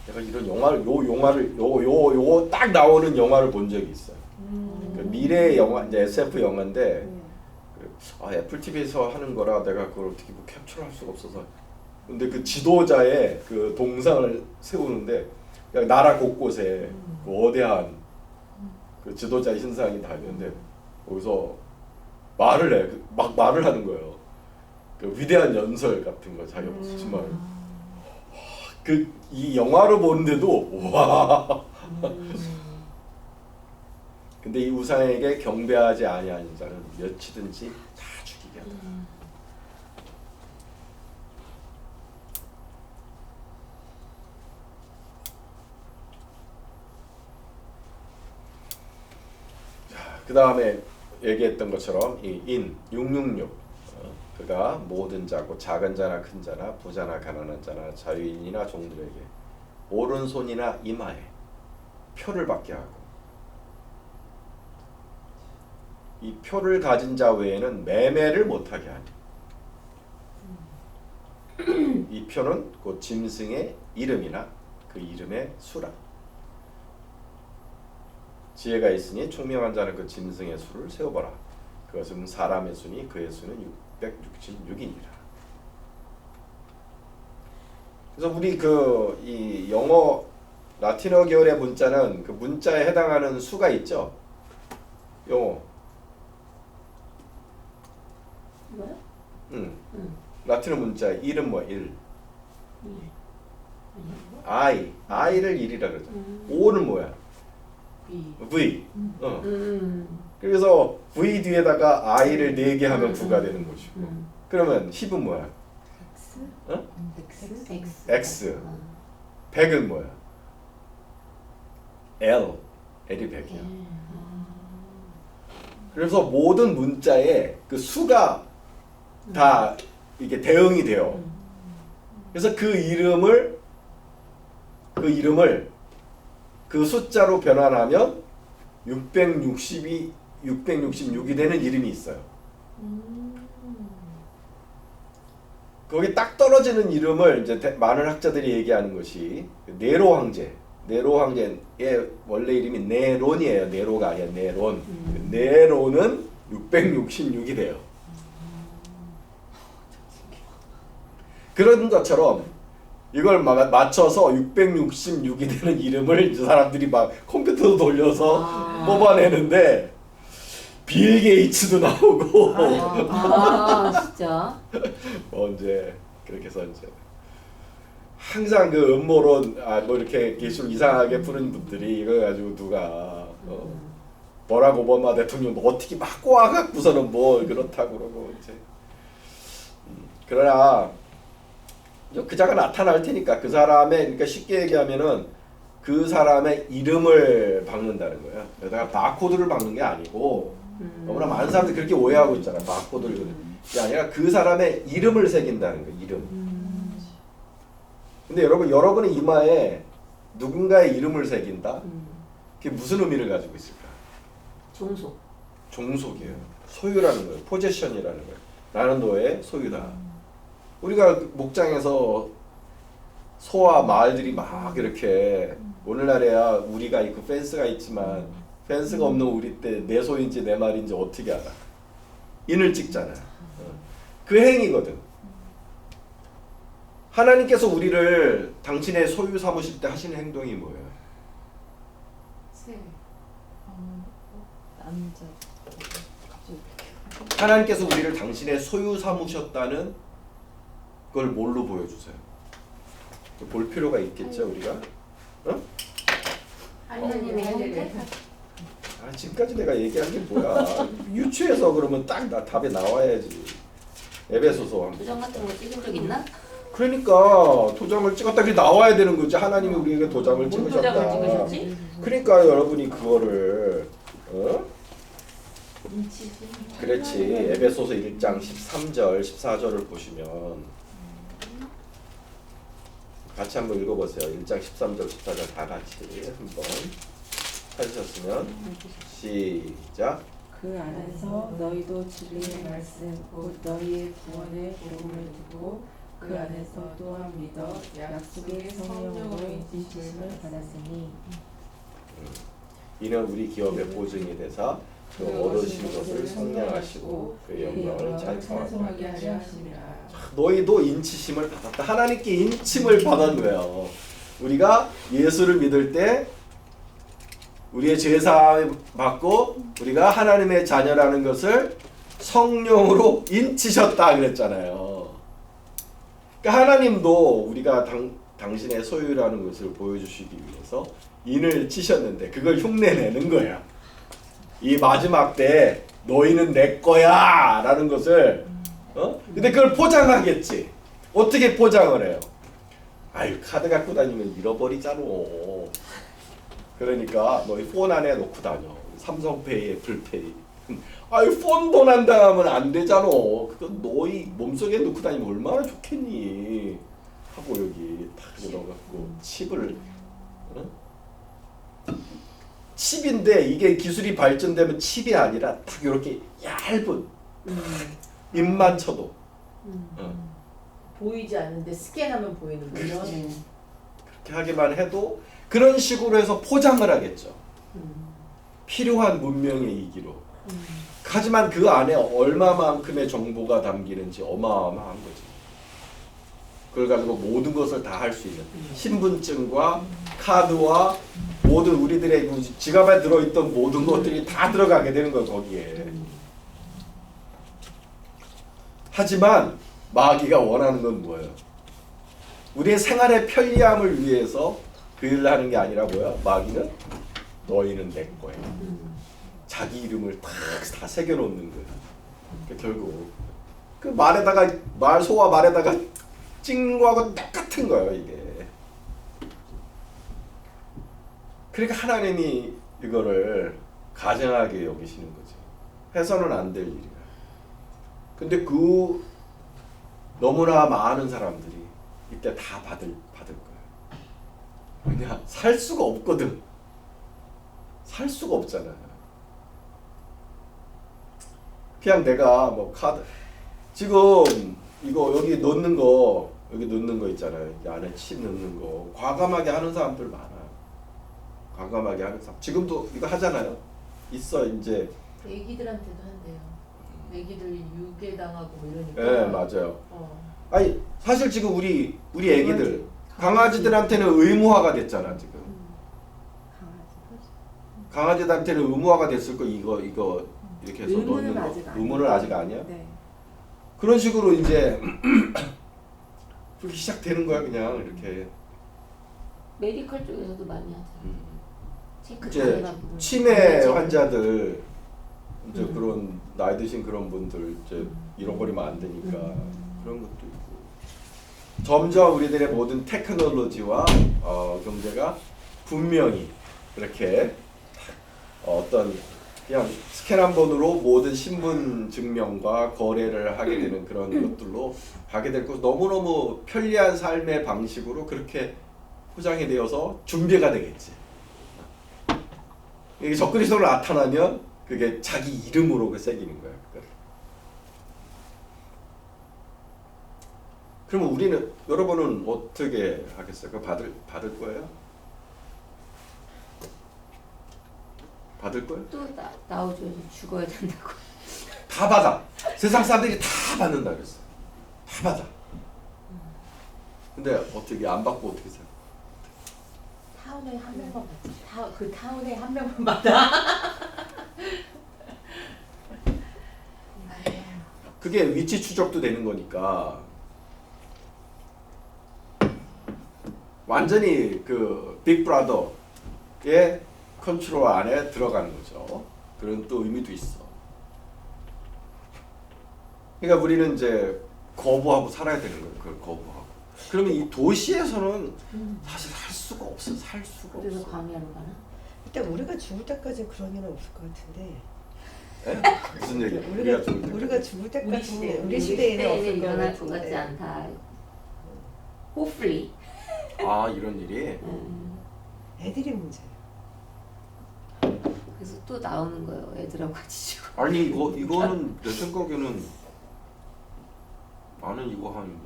S1: 내가 이런 영화를 딱 나오는 영화를 본 적이 있어요. 그 미래 영화, 이제 SF 영화인데 애플 TV에서 하는 거라 내가 그걸 어떻게 뭐 캡처할 수가 없어서. 근데 그 지도자의 그 동상을 세우는데 그냥 나라 곳곳에 그 거대한 그 지도자의 신상이 다 있는데 거기서 말을 해, 막 말을 하는 거예요. 그 위대한 연설 같은 거 자기가 무슨 말. 이 영화로 보는데도 와. 근데 이 우상에게 경배하지 아니하는 자는 몇이든지 다 죽이게 하다. 그 다음에 얘기했던 것처럼 이 인 666 그가 모든 자고 작은 자나 큰 자나 부자나 가난한 자나 자유인이나 종들에게 오른손이나 이마에 표를 받게 하고 이 표를 가진 자 외에는 매매를 못하게 하니 이 표는 곧 짐승의 이름이나 그 이름의 수라. 지혜가 있으니 총명한 자는 그 짐승의 수를 세어보라. 그것은 사람의 수니 그의 수는 666이니라. 그래서 우리 이 영어 라틴어 계열의 문자는 그 문자에 해당하는 수가 있죠. 영어.
S2: 뭐야?
S1: 라틴어 문자 이름 뭐 1. I를 1이라 그러죠. O는 뭐야? V. 그래서 V 뒤에다가 I를 4개 하면 9가 되는 것이고. 그러면 10은 뭐야? X. 100은 뭐야? L이 100이야. 그래서 모든 문자에 그 수가 다 이게 대응이 돼요. 그래서 그 이름을 그 숫자로 변환하면 666이 되는 이름이 있어요. 거기 딱 떨어지는 이름을 이제 많은 학자들이 얘기하는 것이 네로 황제. 네로 황제의 원래 이름이 네론이에요. 네로가 아니라 네론. 네론은 666이 돼요. 그런 것처럼 이걸 맞춰서 666이 되는 이름을 이제 사람들이 막 컴퓨터로 돌려서 뽑아내는데 빌 게이츠도 나오고
S2: 진짜.
S1: 이제 그렇게 해서 이제 항상 그 음모론 뭐 이렇게 계속 이상하게 푸는 분들이 이거 가지고 누가 버락 오바마 대통령 뭐 어떻게 막 꼬아갖고서는 뭐 그렇다고 그러고 이제 그러나 그자가 나타날 테니까 그 사람의 그러니까 쉽게 얘기하면은 그 사람의 이름을 박는다는 거예요. 내가 바코드를 박는 게 아니고 너무나 많은 사람들이 그렇게 오해하고 있잖아. 바코드를 그게 아니라 그 사람의 이름을 새긴다는 거예요. 이름. 근데 여러분의 이마에 누군가의 이름을 새긴다. 그게 무슨 의미를 가지고 있을까?
S2: 종속.
S1: 종속이에요. 소유라는 거예요. 포제션이라는 거예요. 나는 너의 소유다. 우리가 목장에서 소와 말들이 막 이렇게 오늘날에야 우리가 있고 펜스가 있지만 펜스가 없는 우리 때 내 소인지 내 말인지 어떻게 알아? 인을 찍잖아. 그 행위거든. 하나님께서 우리를 당신의 소유 삼으실 때 하시는 행동이 뭐예요?
S4: 남자.
S1: 하나님께서 우리를 당신의 소유 삼으셨다는 걸 뭘로 보여주세요? 볼 필요가 있겠죠 우리가? 어?
S2: 하나님의 형태.
S1: 지금까지 내가 얘기한 게 뭐야? 유추해서 그러면 딱 답이 나와야지. 에베소서 한번.
S2: 도장 같은 거 찍은 적 있나?
S1: 그러니까 도장을 찍었다 그게 나와야 되는 거지. 하나님이 우리에게 도장을
S2: 뭔
S1: 찍으셨다.
S2: 도장을 찍으셨지?
S1: 그러니까 여러분이 그거를
S2: 인치지.
S1: 그렇지. 에베소서 1장 13절 14절을 보시면 같이 한번 읽어보세요. 1장 13절 14절 다 같이 한번 찾으셨으면 시작.
S3: 그 안에서 너희도 진리의 말씀 곧 너희의 구원의 복음을 듣고 그 안에서 또한 믿어 약속의 성령으로 인치심을 받았으니
S1: 이는 우리 기업의 보증이 되사 그 얻으신 것을 성량하시고 그 영광을 찬송하게
S4: 하려 하심이라.
S1: 너희도 인치심을 받았다. 하나님께 인침을 받은 거예요. 우리가 예수를 믿을 때 우리의 죄사함을 받고 우리가 하나님의 자녀라는 것을 성령으로 인치셨다 그랬잖아요. 그러니까 하나님도 우리가 당신의 소유라는 것을 보여주시기 위해서 인을 치셨는데 그걸 흉내내는 거야. 이 마지막 때 너희는 내 거야 라는 것을 근데 그걸 포장하겠지. 어떻게 포장을 해요? 아유 카드 갖고 다니면 잃어버리잖아. 그러니까 너희 폰 안에 놓고 다녀. 삼성페이, 애플페이. 아유 폰 도난 당하면 안 되잖아. 그거 너희 몸속에 놓고 다니면 얼마나 좋겠니. 하고 여기 딱 넣어갖고 칩을 칩인데 이게 기술이 발전되면 칩이 아니라 딱 이렇게 얇은 입만 쳐도
S4: 보이지 않는데 스캔하면 보이는 거죠.
S1: 그렇게 하기만 해도 그런 식으로 해서 포장을 하겠죠. 필요한 문명의 이기로. 하지만 그 안에 얼마만큼의 정보가 담기는지 어마어마한 거지. 그걸 가지고 모든 것을 다 할 수 있는 신분증과 카드와 모든 우리들의 지갑에 들어있던 모든 것들이 다 들어가게 되는 거예요. 거기에. 하지만 마귀가 원하는 건 뭐예요? 우리의 생활의 편리함을 위해서 그 일을 하는 게 아니라 뭐야? 마귀는 너희는 내 거야. 자기 이름을 다 새겨놓는 거야. 그러니까 결국 그 말에다가 소와 말에다가 찍는 거하고 똑같은 거예요 이게. 그러니까 하나님이 이거를 가증하게 여기시는 거지. 해서는 안 될 일이야. 근데 그 너무나 많은 사람들이 이때 다 받을 거야. 왜냐? 살 수가 없거든. 살 수가 없잖아. 그냥 내가 뭐 카드 지금 이거 여기 넣는 거 있잖아요. 이 안에 칩 넣는 거 과감하게 하는 사람들 많아. 과감하게 하는 사람. 지금도 이거 하잖아요. 있어 이제.
S4: 애기들한테도 한대요. 애기들 유괴 당하고 뭐 이러니까.
S1: 예, 맞아요.
S4: 어.
S1: 아니 사실 지금 우리 애기들 강아지들한테는 의무화가 됐잖아 지금. 강아지들한테는 의무화가 됐을 거 이거 이렇게 해서
S3: 의무는
S1: 넣는 거.
S3: 아직 아니에요.
S1: 의무는 아직 아니야?
S3: 네.
S1: 그런 식으로 이제 그렇게 시작되는 거야 그냥 이렇게.
S2: 메디컬 쪽에서도 많이 하잖아. 체크 다
S1: 이제
S2: 해가지고.
S1: 치매
S2: 체크.
S1: 환자들 이제 그런 나이 드신 그런 분들 이제 잃어버리면 안 되니까 그런 것도 있고. 점점 우리들의 모든 테크놀로지와 경제가 분명히 이렇게 어떤 그냥 스캔 한 번으로 모든 신분 증명과 거래를 하게 되는 그런 것들로 가게 될 거 너무너무 편리한 삶의 방식으로 그렇게 포장이 되어서 준비가 되겠지. 이게 적그리스도로 나타나면 그게 자기 이름으로 그 새기는 거야. 그거를. 그러면 우리는 여러분은 어떻게 하겠어요? 그거 받을 거예요? 받을 거예요?
S2: 또 나오죠. 죽어야 된다고.
S1: 다 받아. 세상 사람들이 다 받는다 그랬어. 다 받아. 근데 어떻게 안 받고 어떻게 살아?
S4: 타운에 한 명만 받지. 그 타운에 한 명만 받아.
S1: 그게 위치 추적도 되는 거니까 완전히 그 빅브라더의 컨트롤 안에 들어가는 거죠. 그런 또 의미도 있어. 그러니까 우리는 이제 거부하고 살아야 되는 거예요. 그걸 거부하고. 그러면 이 도시에서는 사실 살 수가 없어. 살 수가
S2: 그래서
S1: 없어.
S2: 광야로 가나?
S5: 일단 우리가 죽을 때까지 그런 일은 없을 것 같은데.
S1: 에? 무슨 얘기야? 우리가 죽을 때.
S5: 우리가 죽을
S4: 우리
S5: 때까지는
S4: 시대,
S5: 우리 시대에는 없을 것
S2: 일어날 것 같지
S5: 같은데.
S2: 않다. Hopefully.
S1: 아 이런 일이.
S5: 애들이 문제예요.
S2: 그래서 또 나오는 거예요. 애들하고 같이 죽어.
S1: 아니 이거는 내 생각에는 나는 이거 한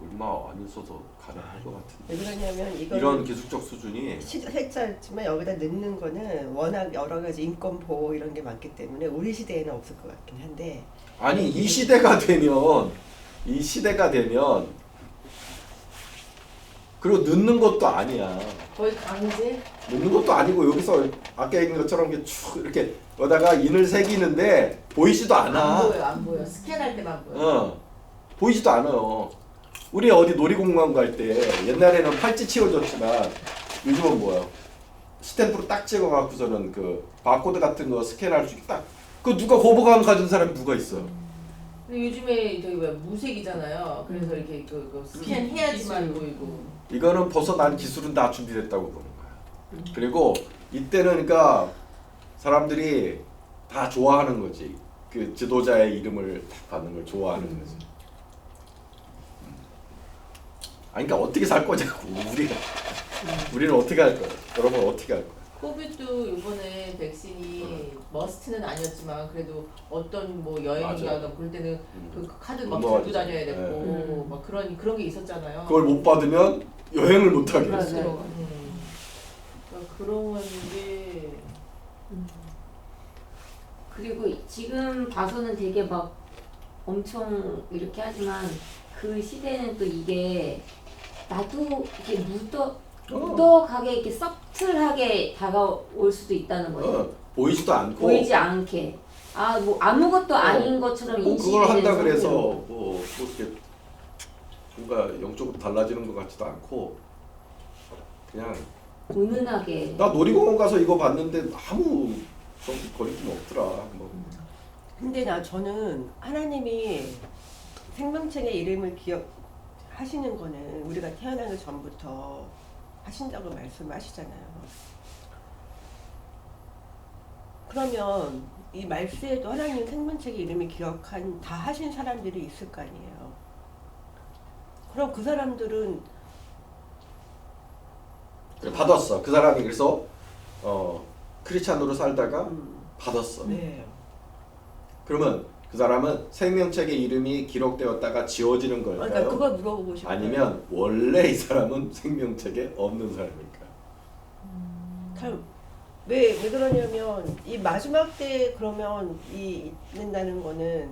S1: 얼마 안 있어서 가능할 것 같은데.
S5: 왜 그러냐면
S1: 이런
S5: 이거는
S1: 기술적 수준이
S5: 했지만 여기다 넣는 거는 워낙 여러 가지 인권 보호 이런 게 많기 때문에 우리 시대에는 없을 것 같긴 한데.
S1: 아니 이 시대가 되면 그리고 넣는 것도 아니야.
S4: 거의 강제.
S1: 넣는 것도 아니고 여기서 아까 얘기한 것처럼 이렇게 쭉 이렇게 여기다가 인을 새기는데 보이지도 않아.
S4: 안 보여, 안 보여. 스캔할 때만 보여.
S1: 보이지도 않아요. 우리 어디 놀이공원 갈 때 옛날에는 팔찌 채워줬지만 요즘은 뭐야? 스탬프로 딱 찍어갖고서는 그 바코드 같은 거 스캔할 수 있게 딱. 그 누가 거부감 가진 사람이 누가 있어?
S4: 근데 요즘에 저기 왜 무색이잖아요. 그래서 이렇게 그 스캔 해야지만 보이고.
S1: 이거는 벌써 난 기술은 다 준비됐다고 보는 거야. 그리고 이때는 그러니까 사람들이 다 좋아하는 거지. 그 지도자의 이름을 딱 받는 걸 좋아하는 거지. 아니 그러니까 어떻게 살 거냐고 우리는 어떻게 할 거야? 여러분 어떻게 할 거야?
S4: 코비도 이번에 백신이 머스트는 아니었지만 그래도 어떤 뭐 여행인가 볼 때는 그 카드 막 들고 다녀야 됐고 막 그런 게 있었잖아요.
S1: 그걸 못 받으면 여행을 못 하게 했어.
S2: 맞아요.
S4: 그러니까 그런 게
S2: 그리고 지금 봐서는 되게 막 엄청 이렇게 하지만 그 시대는 또 이게 나도 이렇게 무덕하게 이렇게 서틀하게 다가올 수도 있다는 거예요.
S1: 보이지도 않고
S2: 보이지 않게. 뭐 아무것도 아닌 것처럼
S1: 꼭
S2: 인식이
S1: 그걸 한다
S2: 되는
S1: 그래서
S2: 상태로.
S1: 뭐 이렇게 뭔가 영적으로 달라지는 것 같지도 않고 그냥
S2: 은은하게.
S1: 나 놀이공원 가서 이거 봤는데 아무 거리낌 없더라. 뭐.
S5: 근데 저는 하나님이 생명체의 이름을 기억하시는 거는 우리가 태어나기 전부터 하신다고 말씀하시잖아요. 그러면 이 말세에도 하나님 생명체의 이름을 기억한 다 하신 사람들이 있을 거 아니에요. 그럼 그 사람들은
S1: 그래, 받았어. 그 사람이 그래서 크리스찬으로 살다가 받았어.
S5: 네.
S1: 그러면 그 사람은 생명책에 이름이 기록되었다가 지워지는 걸까요?
S5: 그러니까 그걸 물어보고 싶어요.
S1: 아니면 원래 이 사람은 생명책에 없는 사람일까?
S5: 왜 그러냐면 이 마지막 때 그러면 있는다는 거는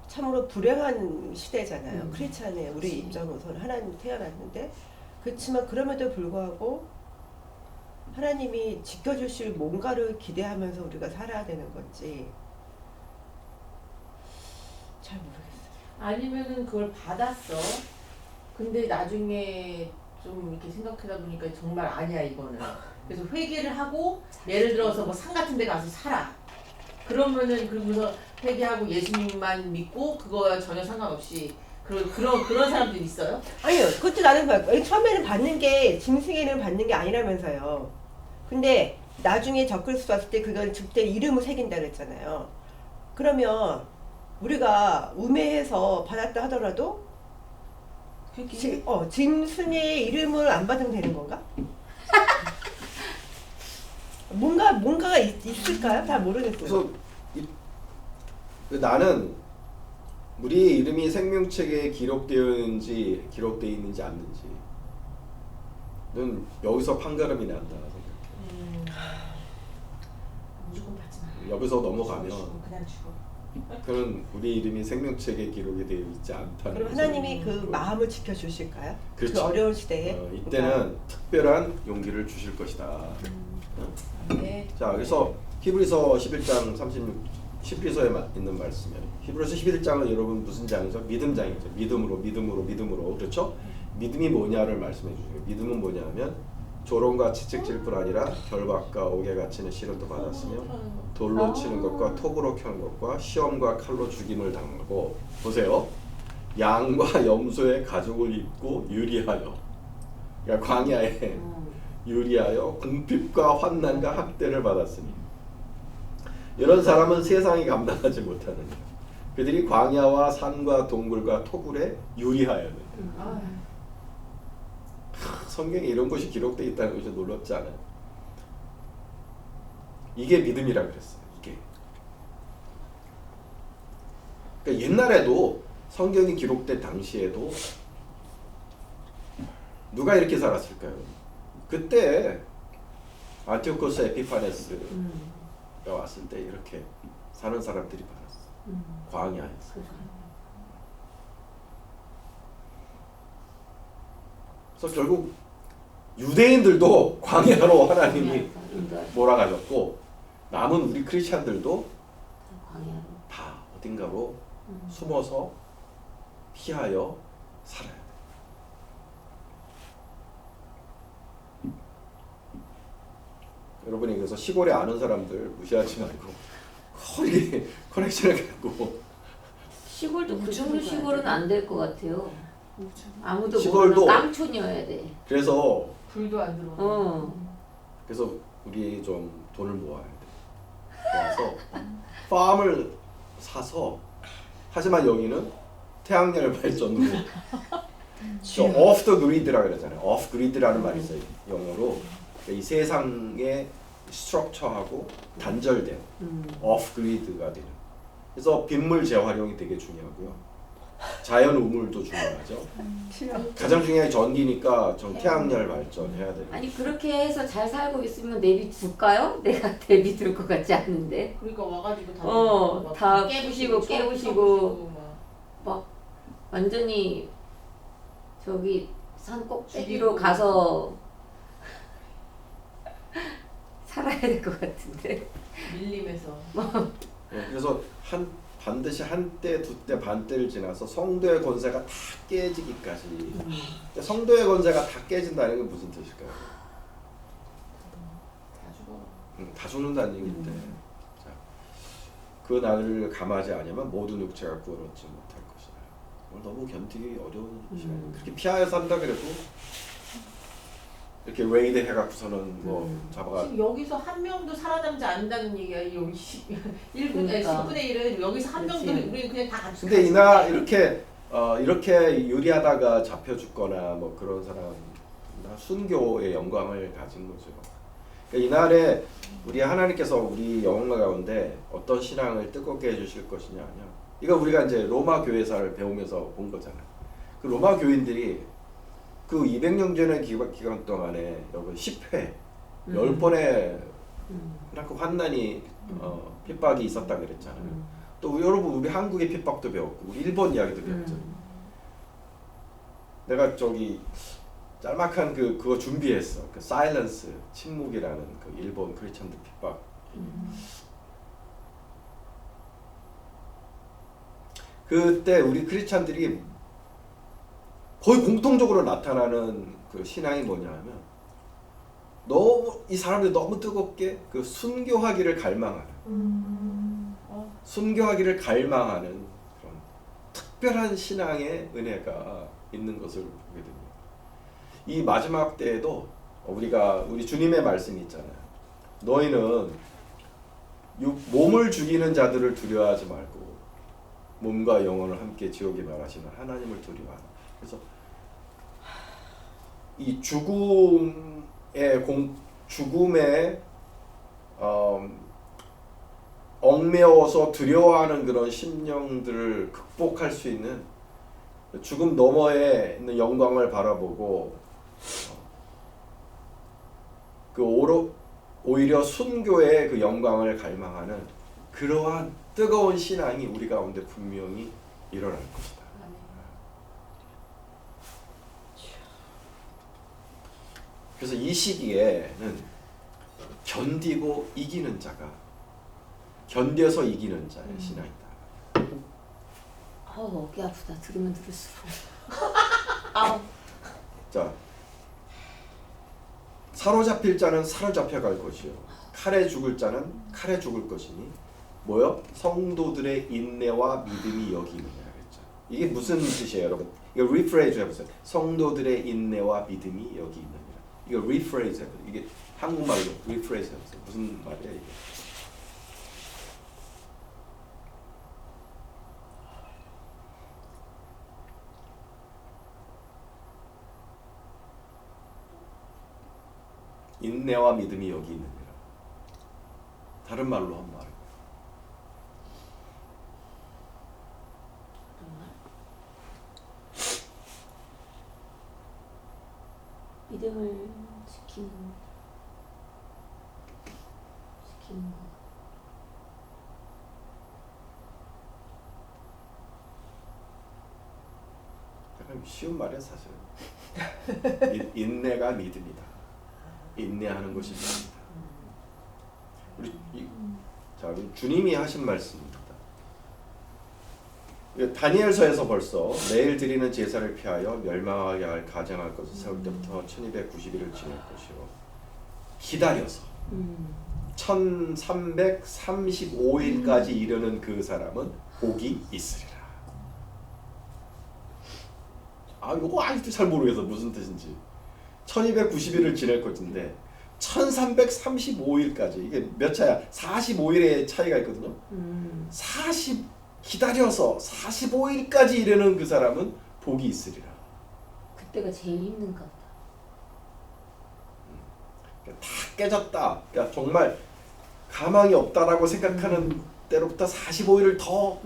S5: 참으로 불행한 시대잖아요. 크리스찬의 우리 입장으로서는 하나님 태어났는데 그렇지만 그럼에도 불구하고 하나님이 지켜주실 뭔가를 기대하면서 우리가 살아야 되는 건지 잘 모르겠어요.
S4: 아니면은 그걸 받았어. 근데 나중에 좀 이렇게 생각하다 보니까 정말 아니야 이거는. 그래서 회개를 하고 예를 들어서 뭐 산 같은 데 가서 살아. 그러면은 그러면서 회개하고 예수님만 믿고 그거와 전혀 상관없이 그런 사람들이 있어요?
S5: 아니요, 그것도 나는 봐요. 처음에는 받는 게 짐승에는 받는 게 아니라면서요. 근데 나중에 적그리스도 왔을 때 그걸 그때 이름을 새긴다 그랬잖아요. 그러면 우리가 우매해서 받았다 하더라도 짐승의 이름을 안 받으면 되는 건가? 뭔가가 있을까요? 잘 모르겠어요.
S1: 그래서 나는 우리의 이름이 생명책에 기록되어 있는지 않는지는 여기서 판가름이 난다 생각해.
S4: 무조건 받지 마.
S1: 여기서 넘어가면
S4: 그냥 죽어.
S1: 그는 우리 이름이 생명책에 기록이 되어 있지 않다는
S5: 그럼
S1: 것을
S5: 하나님이 그
S1: 보고,
S5: 마음을 지켜주실까요?
S1: 그렇죠.
S5: 그 어려운 시대에.
S1: 이때는 특별한 용기를 주실 것이다.
S4: 네.
S1: 자, 그래서 히브리서 11장 11서에 있는 말씀이에요. 히브리서 11장은 여러분 무슨 장이죠? 믿음장이죠. 믿음으로. 그렇죠? 믿음이 뭐냐를 말씀해 주세요. 믿음은 뭐냐면 조롱과 채찍질 뿐 아니라 결박과 옥에 갇히는 시련도 받았으며 돌로 치는 것과 톱으로 켜는 것과 시험과 칼로 죽임을 당하고 보세요. 양과 염소의 가죽을 입고 유리하여 그러니까 광야에 유리하여 궁핍과 환난과 학대를 받았으니 이런 사람은 세상이 감당하지 못하느냐. 그들이 광야와 산과 동굴과 토굴에 유리하여는 성경에 이런 것이 기록되어 있다는 것이 놀랍지 않아요? 이게 믿음이라 그랬어요. 이게. 그러니까 옛날에도 성경이 기록된 당시에도 누가 이렇게 살았을까요? 그때 안티오코스 에피파네스가 왔을 때 이렇게 사는 사람들이 많았어. 광야에서. 그래서 결국 유대인들도 광야로 하나님이 몰아가셨고 남은 우리 크리스찬들도 다 어딘가로 숨어서 피하여 살아야 돼. 여러분이 그래서 시골에 아는 사람들 무시하지 말고 거기 커넥션을 갖고
S2: 시골도 그 정도 시골은 안 될 것 같아요. 아무도
S1: 시골도-
S2: 모르는 깡촌이어야 돼.
S1: 그래서
S4: 불도 안 들어오고.
S1: 그래서 우리 좀 돈을 모아야 돼. 모아서 팜을 사서 하지만 여기는 태양열 발전으로 off the grid라 그러잖아요. off grid라는 말이 있어요. 영어로 이 세상의 스트럭처하고 단절된 off grid가 되는. 그래서 빗물 재활용이 되게 중요하고요. 자연 우물도 중요하죠. 가장 중요한 게 전기니까 전 태양열 발전해야 돼요.
S2: 아니 그렇게 해서 잘 살고 있으면 내비 둘까요? 내가 내비 둘 것 같지 않은데.
S4: 그러니까 와가지고 다 막
S2: 다
S4: 깨부시고
S2: 깨부시고
S4: 막.
S2: 막 완전히 저기 산 꼭대기로
S4: 죽이고.
S2: 가서 살아야 될 것 같은데.
S4: 밀림에서.
S1: 그래서 반드시 한때, 두때, 반때를 지나서 성도의 권세가 다 깨지기까지. 근데 성도의 권세가 다 깨진다는 건 무슨 뜻일까요?
S4: 다 죽어.
S1: 다 죽는다는 얘기인데. 자, 그 날을 감하지 않으면 모든 육체가 구원 얻지 못할 것이다. 너무 견디기 어려운 시간이에요. 그렇게 피하여 산다 그래도 이렇게 웨이드 해갖고서는 뭐 잡아가.
S4: 지금 여기서 한 명도 살아남지 않는다는 얘기야. 여기 1분의
S2: 그러니까.
S4: 10분의 1은 여기서 한 명도
S2: 그치.
S4: 우리는 그냥 다 같이.
S1: 근데 이나 이렇게 유리하다가 잡혀 죽거나 뭐 그런 사람 나 순교의 영광을 가진 거죠. 그러니까 이날에 우리 하나님께서 우리 영혼과 가운데 어떤 신앙을 뜨겁게 해주실 것이냐 아니야. 이거 우리가 이제 로마 교회사를 배우면서 본 거잖아. 그 로마 교인들이 그 200년 기간 동안에 여기 10회 10번의 그 환난이 핍박이 있었다 그랬잖아요. 또 여러분 우리 한국의 핍박도 배웠고 우리 일본 이야기도 배웠잖아요. 내가 저기 짤막한 그거 준비했어. 그 사일런스 침묵이라는 그 일본 크리스천들 핍박. 그때 우리 크리스천들이 거의 공통적으로 나타나는 그 신앙이 뭐냐면 너무 이 사람들이 너무 뜨겁게 그 순교하기를 갈망하는 순교하기를 갈망하는 그런 특별한 신앙의 은혜가 있는 것을 보게 됩니다. 이 마지막 때에도 우리 주님의 말씀이 있잖아요. 너희는 몸을 죽이는 자들을 두려워하지 말고 몸과 영혼을 함께 지옥에 말하시는 하나님을 두려워하라. 그래서 이 죽음에 얽매여서 두려워하는 그런 심령들을 극복할 수 있는 죽음 너머에 있는 영광을 바라보고 오히려 순교의 그 영광을 갈망하는 그러한 뜨거운 신앙이 우리 가운데 분명히 일어날 것이다. 그래서 이 시기에는 견디고 이기는 자가 견뎌서 이기는 자의 신앙이다.
S2: 어깨 아프다. 들으면 들을수록.
S1: 자, 사로잡힐 자는 사로잡혀갈 것이요 칼에 죽을 자는 칼에 죽을 것이니 뭐요? 성도들의 인내와 믿음이 여기 있느냐 그랬죠. 이게 무슨 뜻이에요, 여러분? 이거 리프레이즈 해보세요. 성도들의 인내와 믿음이 여기 있느냐. 이거 리프레이즈 해보세요. 이게 한국말로 리프레이즈 해보세요. 무슨 말이야 이게? 인내와 믿음이 여기 있느니라. 다른 말로 한 말.
S2: 믿음을 지키는 거.
S1: 약간 쉬운 말이야 사실. 인내가 믿음이다. 인내하는 것이 믿음이다. 우리 주님이 하신 말씀입니다. 다니엘서에서 벌써 내일 드리는 제사를 피하여 멸망하게 할 가정할 것을 세울 때부터 1290일을 지낼 것이요 기다려서 1335일까지 이르는 그 사람은 복이 있으리라. 요거 아직도 잘 모르겠어 무슨 뜻인지. 1290일을 지낼 것인데 1335일까지 이게 몇 차야? 45일의 차이가 있거든요. 기다려서 45일까지 이르는 그 사람은 복이 있으리라.
S2: 그때가 제일 힘든가 보다.
S1: 다 깨졌다. 그러니까 정말 가망이 없다라고 생각하는 때로부터 45일을 더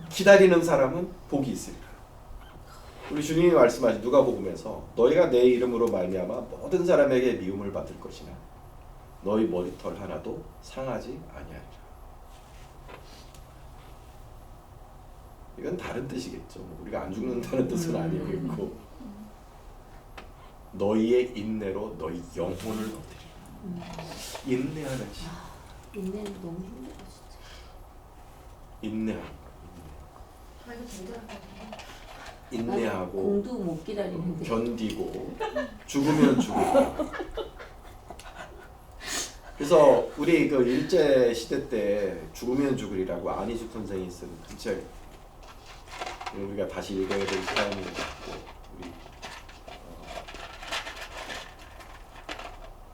S1: 기다리는 사람은 복이 있으리라. 우리 주님이 말씀하신 누가복음에서 너희가 내 이름으로 말미암아 모든 사람에게 미움을 받을 것이나 너희 머리털 하나도 상하지 아니하리라. 이건 다른 뜻이겠죠. 우리가 안 죽는다는 뜻은 아니겠고 너희의 인내로 너희 영혼을 얻으리라. 인내하는 시.
S2: 인내는 너무 힘들어 진짜.
S1: 인내하고
S4: 이거 진짜
S1: 인내하고
S2: 공도 못 기다리는데.
S1: 견디고 죽으면 죽고. 그래서 우리 그 일제 시대 때 죽으면 죽으리라고 안희숙 선생이 쓴 그 책 우리가 다시 읽어야 될 사연인 것 같고 우리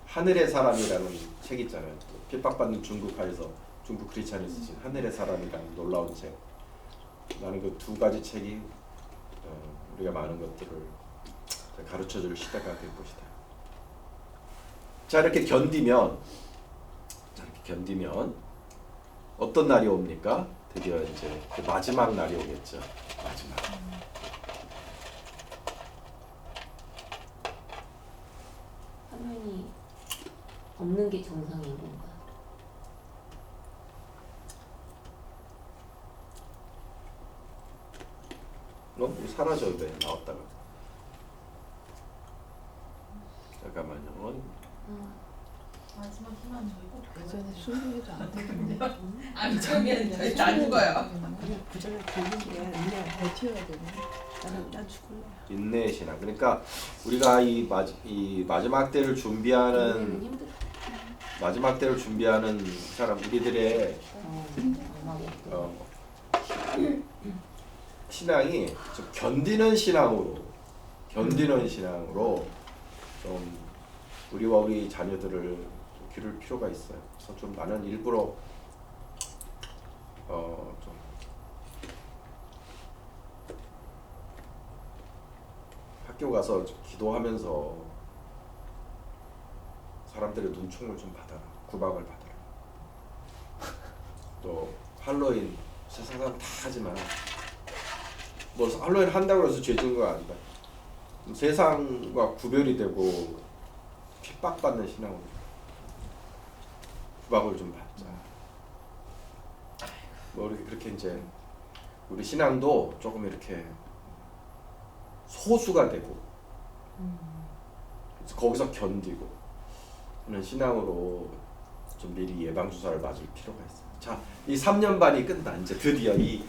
S1: 하늘의 사람이라는 책 있잖아요. 또 핍박받는 중국하에서 중국 크리스찬이 쓰신 하늘의 사람이라는 놀라운 책. 나는 그 두 가지 책이 우리가 많은 것들을 가르쳐줄 시대가 될 것이다. 자, 이렇게 견디면 어떤 날이 옵니까? 드디어 이제 그 마지막 날이 오겠죠. 마지막.
S2: 화면이 없는 게 정상인 건가?
S1: 사라져도 돼. 나왔다가. 잠깐만요.
S4: 마지막 희망 저희 꼭
S3: 그 전에 순종해도 안 되는데.
S4: 아니 저기는 저희 다 죽어요.
S3: 그냥 부정을 듣는 게 그냥 버텨야 되네. 난 죽을래.
S1: 인내의 신앙. 그러니까 우리가 이 마지막 때를 준비하는
S2: 힘들어.
S1: 마지막 때를 준비하는 사람 우리들의 신앙이 좀 견디는 신앙으로 좀 우리와 우리 자녀들을 좀 기를 필요가 있어요. 그래서 좀 나는 일부러 좀 학교 가서 좀 기도하면서 사람들의 눈총을 좀 받아라. 구박을 받아라. 또 할로윈 세상 사람 다 하지만 뭐 할로윈 한다고 해서 죄 지은 거 아니다. 세상과 구별이 되고 핍박받는 신앙으로 구박을 좀 받자. 뭐 그렇게 이제 우리 신앙도 조금 이렇게 소수가 되고 그래서 거기서 견디고 하는 신앙으로 좀 미리 예방 주사를 맞을 필요가 있어요. 자, 이 3년 반이 끝나 이제 드디어 이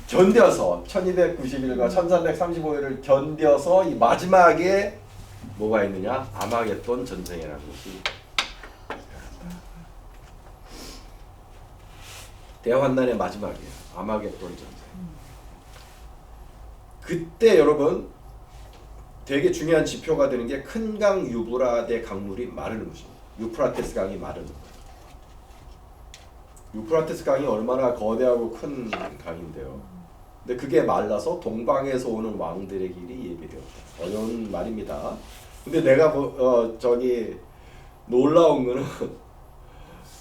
S1: 견뎌서 1290일과 1335일을 견뎌서 이 마지막에 뭐가 있느냐? 아마겟돈 전쟁이라는 것이 대환난의 마지막이에요. 아마겟돈 전쟁. 그때 여러분 되게 중요한 지표가 되는 게 큰 강 유브라데 강물이 마르는 것입니다. 유프라테스 강이 마르는 거예요. 유프라테스 강이 얼마나 거대하고 큰 강인데요. 근데 그게 말라서 동방에서 오는 왕들의 길이 예비되었다. 어려운 말입니다. 근데 내가 저기 놀라운 거는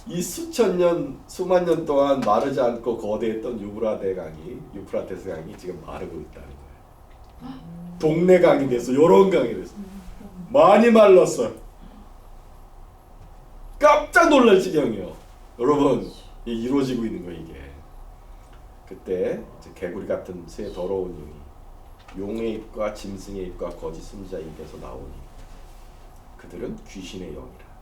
S1: 이 수천 년, 수만 년 동안 마르지 않고 거대했던 유프라테스 강이 지금 마르고 있다는 거예요. 동네 강이 돼서 요런 강이 돼서 많이 말랐어요. 깜짝 놀랄 지경이에요. 여러분, 이루어지고 있는 거 이게. 그때 이제 개구리 같은 새 더러운 용이 용의 입과 짐승의 입과 거짓 선지자의 입에서 나오니 그들은 귀신의 영이라.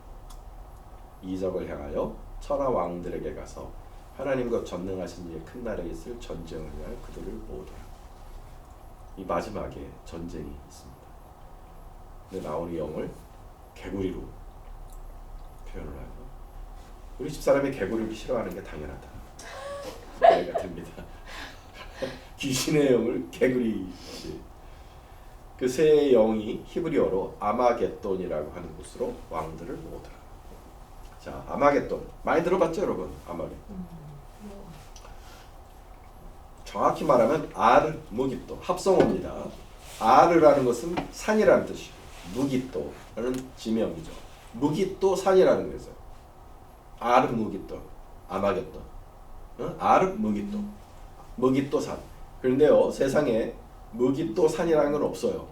S1: 이적을 향하여 천하 왕들에게 가서 하나님과 전능하신 이의 큰 나라에 있을 전쟁을 위하여 그들을 모으더라. 이 마지막에 전쟁이 있습니다. 근데 나오는 영을 개구리로 표현을 하고 우리 집사람이 개구리를 싫어하는 게 당연하다. 이해가 됩니다. 귀신의 영을 개구리 그 새 영이 히브리어로 아마겟돈이라고 하는 곳으로 왕들을 모으더라. 자, 아마겟돈 많이 들어봤죠, 여러분? 아마겟돈. 정확히 말하면 아르무깃도 합성어입니다. 아르라는 것은 산이라는 뜻이고 무깃도라는 지명이죠. 무깃도 산이라는 거죠. 아르무깃도, 아마겟돈. 아르무깃도, 무깃도 산. 그런데요, 세상에 무깃도 산이라는 건 없어요.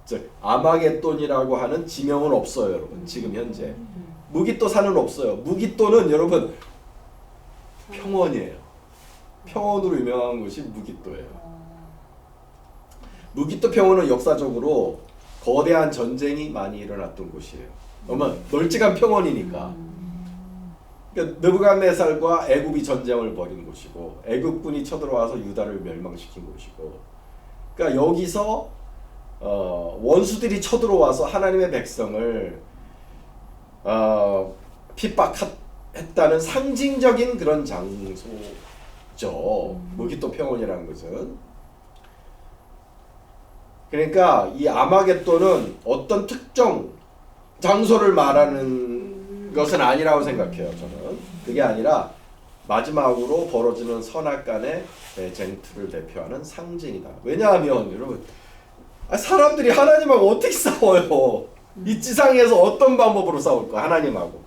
S1: 즉 아마겟돈이라고 하는 지명은 없어요, 여러분. 지금 현재 무깃도 산은 없어요. 무깃도는 여러분 평원이에요. 평원으로 유명한 곳이 무깃도예요. 무깃도 평원은 역사적으로 거대한 전쟁이 많이 일어났던 곳이에요. 너무 널찍한 평원이니까. 그러니까 느부갓네살과 애굽이 전쟁을 벌인 곳이고 애굽군이 쳐들어와서 유다를 멸망시킨 곳이고, 그러니까 여기서 원수들이 쳐들어와서 하나님의 백성을 핍박했다는 상징적인 그런 장소죠. 무깃도 평원이라는 것은. 그러니까 이 아마겟돈은 어떤 특정 장소를 말하는 것은 아니라고 생각해요. 저는 그게 아니라 마지막으로 벌어지는 선악간의 쟁투를 대표하는 상징이다. 왜냐하면 여러분 사람들이 하나님하고 어떻게 싸워요? 이 지상에서 어떤 방법으로 싸울 거야? 하나님하고.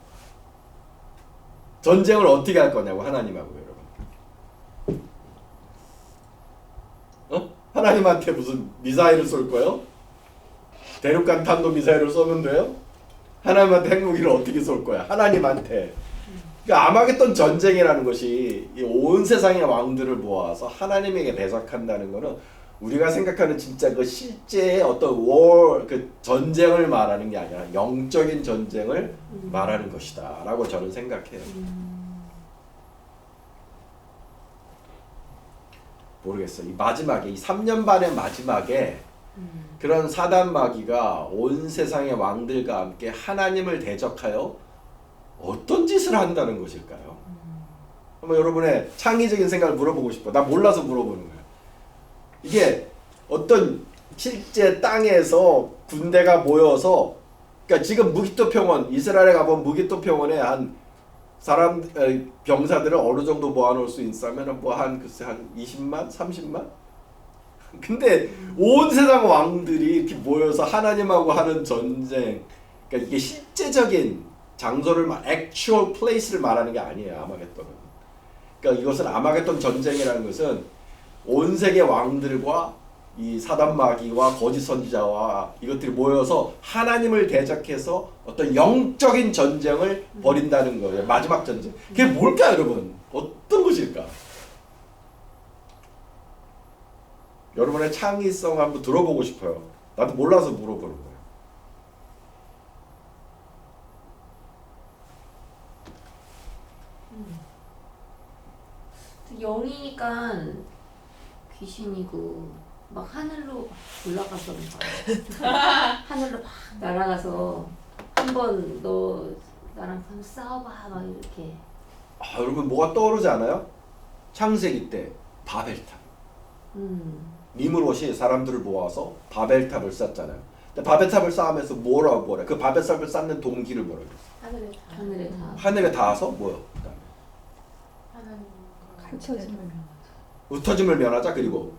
S1: 전쟁을 어떻게 할 거냐고 하나님하고 여러분. 하나님한테 무슨 미사일을 쏠 거예요? 대륙간 탄도 미사일을 쏘면 돼요? 하나님한테 핵무기를 어떻게 쏠 거야? 하나님한테. 그러니까 아마겟돈 전쟁이라는 것이 이 온 세상의 왕들을 모아서 하나님에게 대적한다는 것은 우리가 생각하는 진짜 그 실제의 어떤 그 전쟁을 말하는 게 아니라 영적인 전쟁을 말하는 것이다라고 저는 생각해요. 모르겠어요. 이 마지막에 이 3년 반의 마지막에 그런 사단 마귀가 온 세상의 왕들과 함께 하나님을 대적하여 어떤 짓을 한다는 것일까요? 한번 여러분의 창의적인 생각을 물어보고 싶어. 나 몰라서 물어보는 거야. 이게 어떤 실제 땅에서 군대가 모여서, 그러니까 지금 무기토 평원, 이스라엘에 가본 무기토 평원에 한 사람 병사들을 어느 정도 모아놓을 수 있으면 뭐 한 글쎄 한 20만, 30만. 근데 온 세상 왕들이 이렇게 모여서 하나님하고 하는 전쟁, 그러니까 이게 실제적인 장소를 actual place를 말하는 게 아니에요. 아마겟돈은. 그러니까 이것은 아마겟돈 전쟁이라는 것은 온 세계 왕들과 이 사단 마귀와 거짓 선지자와 이것들이 모여서 하나님을 대적해서 어떤 영적인 전쟁을 벌인다는 거예요. 마지막 전쟁. 그게 뭘까, 여러분? 어떤 것일까? 여러분의 창의성 한번 들어보고 싶어요. 나도 몰라서 물어보는 거예요.
S2: 영이니까 귀신이고 막 하늘로 올라가서 하늘로 막 날아가서 한번 너 나랑 한번 싸워봐 막 이렇게.
S1: 여러분 뭐가 떠오르지 않아요? 창세기 때 바벨탑. 니므롯이 사람들을 모아서 바벨탑을 쌓잖아요. 근데 바벨탑을 쌓으면서 뭐라고 뭐래? 그 바벨탑을 쌓는 동기를 뭐라고 그랬어?
S2: 하늘에 다.
S1: 하늘에 닿아서 뭐요? 그다음에 흩어짐을 면하자. 그리고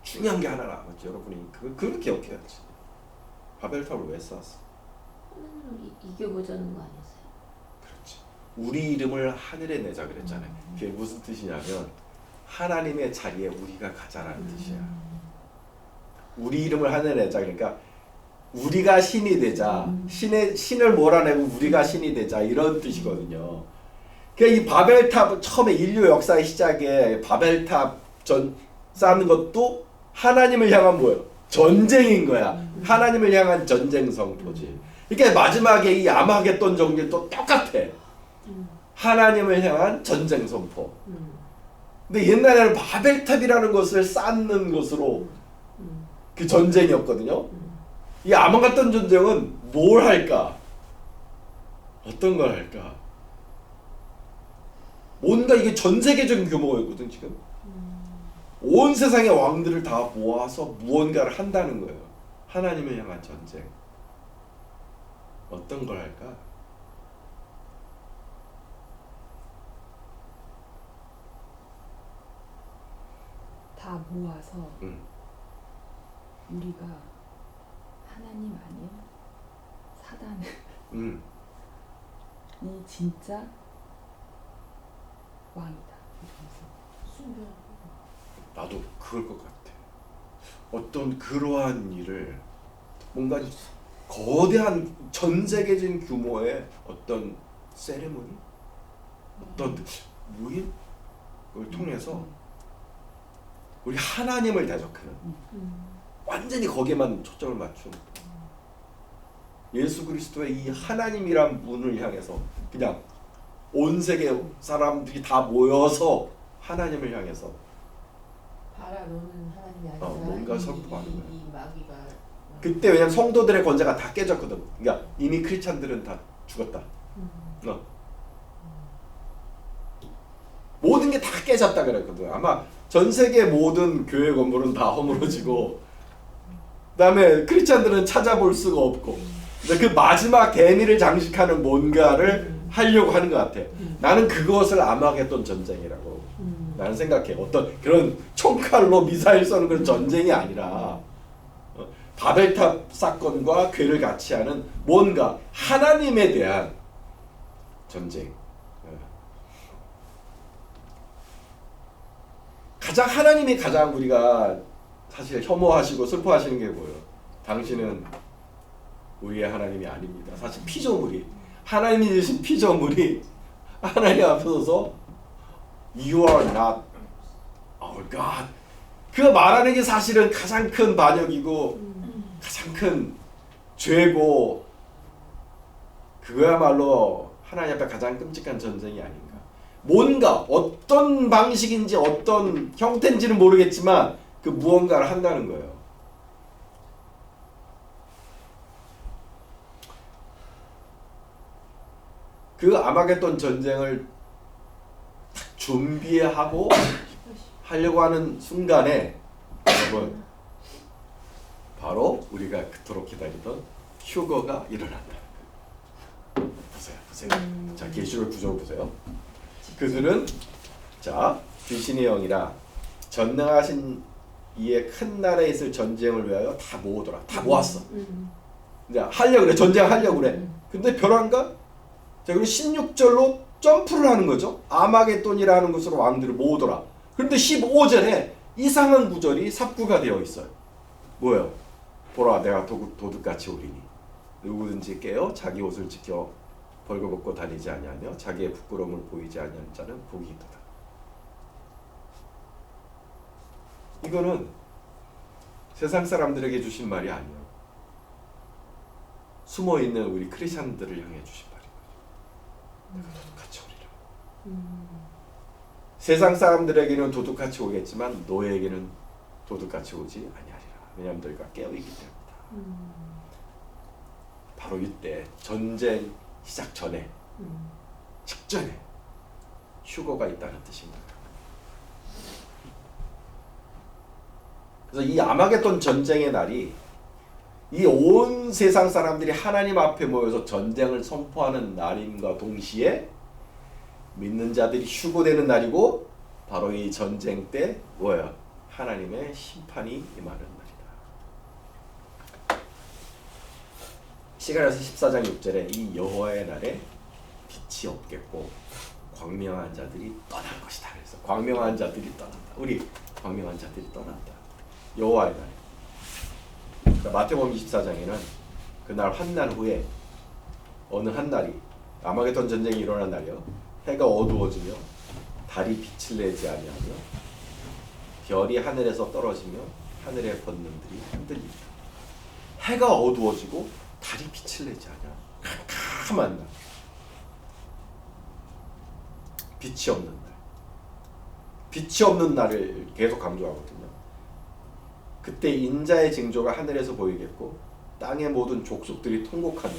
S1: 중요한 게 하나 남았죠. 여러분이 그걸 기억해야지. 바벨탑을 왜 쌓았어?
S2: 하늘을 이겨보자는 거 아니었어요?
S1: 그렇지. 우리 이름을 하늘에 내자 그랬잖아요. 그게 무슨 뜻이냐면 하나님의 자리에 우리가 가자라는 뜻이야. 우리 이름을 하늘에 내자. 그러니까 우리가 신이 되자. 신을 몰아내고 우리가 신이 되자. 이런 뜻이거든요. 그러니까 이 바벨탑 처음에 인류 역사의 시작에 바벨탑 쌓는 것도 하나님을 향한 뭐예요? 전쟁인 거야. 하나님을 향한 전쟁 성토지. 그러니까 마지막에 이 아마겟돈 전쟁도 똑같아. 하나님을 향한 전쟁 선포. 근데 옛날에는 바벨탑이라는 것을 쌓는 것으로 그 전쟁이었거든요. 이 아마겟돈 전쟁은 뭘 할까? 어떤 걸 할까? 뭔가 이게 전 세계적인 규모였거든 지금. 온 세상의 왕들을 다 모아서 무언가를 한다는 거예요. 하나님을 향한 전쟁. 어떤 걸 할까?
S3: 다 모아서
S1: 응.
S3: 우리가 하나님 아닌 사단을
S1: 응.
S3: 이 진짜 왕이다.
S1: 나도 그럴 것 같아. 어떤 그러한 일을 뭔가 거대한 전 세계적인 규모의 어떤 세레모니, 어떤 모임을 통해서 우리 하나님을 대적하는 완전히 거기에만 초점을 맞춘 예수 그리스도의 이 하나님이란 분을 향해서 그냥 온 세계 사람들이 다 모여서 하나님을 향해서
S4: 봐라 너는 하나님이 아니다.
S1: 뭔가 선포하는 거야.
S4: 이 마귀가
S1: 그때 왜냐면 성도들의 권세가 다 깨졌거든. 그러니까 이미 크리스찬들은 다 죽었다. 모든 게 다 깨졌다 그랬거든. 아마 전 세계 모든 교회 건물은 다 허물어지고 그다음에 크리스찬들은 찾아볼 수가 없고 근데 그 마지막 대미를 장식하는 뭔가를 하려고 하는 것 같아. 나는 그것을 아마겟돈 전쟁이라고 나는 생각해. 어떤 그런 총칼로 미사일 쏘는 그런 전쟁이 아니라 바벨탑 사건과 괴를 같이 하는 뭔가 하나님에 대한 전쟁. 가장 하나님이 가장 우리가 사실 혐오하시고 슬퍼하시는 게 뭐예요? 당신은 우리의 하나님이 아닙니다. 사실 피조물이 하나님이 주신 피조물이 하나님 앞에 서서 You are not our God. 그 말하는 게 사실은 가장 큰 반역이고 가장 큰 죄고 그거야말로 하나님 앞에 가장 끔찍한 전쟁이 아닌가. 뭔가 어떤 방식인지 어떤 형태인지는 모르겠지만 그 무언가를 한다는 거예요. 그 아마겟돈 전쟁을 준비하고 하려고 하는 순간에 여러분 바로 우리가 그토록 기다리던 휴거가 일어난다. 보세요. 자, 계시록 9절 보세요. 그들은 자 귀신의 영이라 전능하신 이의 큰 나라에 있을 전쟁을 위하여 다 모으더라. 다 모았어. 이제 하려고 그래. 전쟁하려고 그래. 근데 벼랑가? 자, 그리고 16절로 점프를 하는 거죠. 아마겟돈이라는 곳으로 왕들을 모으더라. 그런데 15절에 이상한 구절이 삽구가 되어 있어요. 뭐예요? 보라, 내가 도둑같이 오리니 누구든지 깨어 자기 옷을 지켜 벌거벗고 다니지 아니하며 자기의 부끄러움을 보이지 아니하는 자는 복이 있도다. 이거는 세상 사람들에게 주신 말이 아니에요. 숨어있는 우리 크리스찬들을 향해 주신 말인 거죠. 내가 도둑같이 오리라. 세상 사람들에게는 도둑같이 오겠지만 너에게는 도둑같이 오지 아니하리라. 왜냐하면 너희가 깨어있기 때문이다. 바로 이때 전쟁 시작 전에 직전에 휴거가 있다는 뜻입니다. 그래서 이 아마겟돈 전쟁의 날이 이 온 세상 사람들이 하나님 앞에 모여서 전쟁을 선포하는 날임과 동시에 믿는 자들이 휴거되는 날이고 바로 이 전쟁 때 뭐야? 하나님의 심판이 임하는 날이다. 시가랴서 14장 6절에 이 여호와의 날에 빛이 없겠고 광명한 자들이 떠날 것이다. 그래서 광명한 자들이 떠난다. 우리 광명한 자들이 떠난다. 여호와의 날. 그러니까 마태복음 24장에는 그날 환난 후에 어느 한 날이 아마겟돈 전쟁이 일어난 날이요. 해가 어두워지며 달이 빛을 내지 아니하며 별이 하늘에서 떨어지며 하늘의 번능들이 흔들린다. 해가 어두워지고 달이 빛을 내지 않아. 캄캄한 날. 빛이 없는 날. 빛이 없는 날을 계속 강조하거든요. 그때 인자의 징조가 하늘에서 보이겠고 땅의 모든 족속들이 통곡하며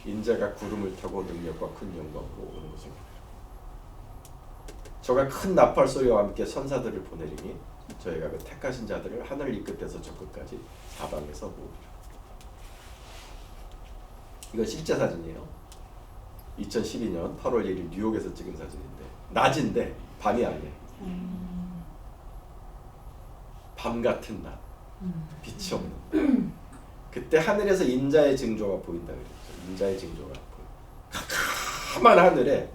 S1: 인자가 구름을 타고 능력과 큰 영광으로 오는 것을 저가 큰 나팔 소리와 함께 선사들을 보내리니 저희가 그 택하신 자들을 하늘 이 끝에서 저 끝까지 사방에서 모으리라. 이건 실제 사진이에요. 2012년 8월 1일 뉴욕에서 찍은 사진인데 낮인데 밤이 아니에요. 밤 같은 낮. 빛이 없는 날. 그때 하늘에서 인자의 징조가 보인다 그랬죠. 인자의 징조가 보여. 캄캄한 하늘에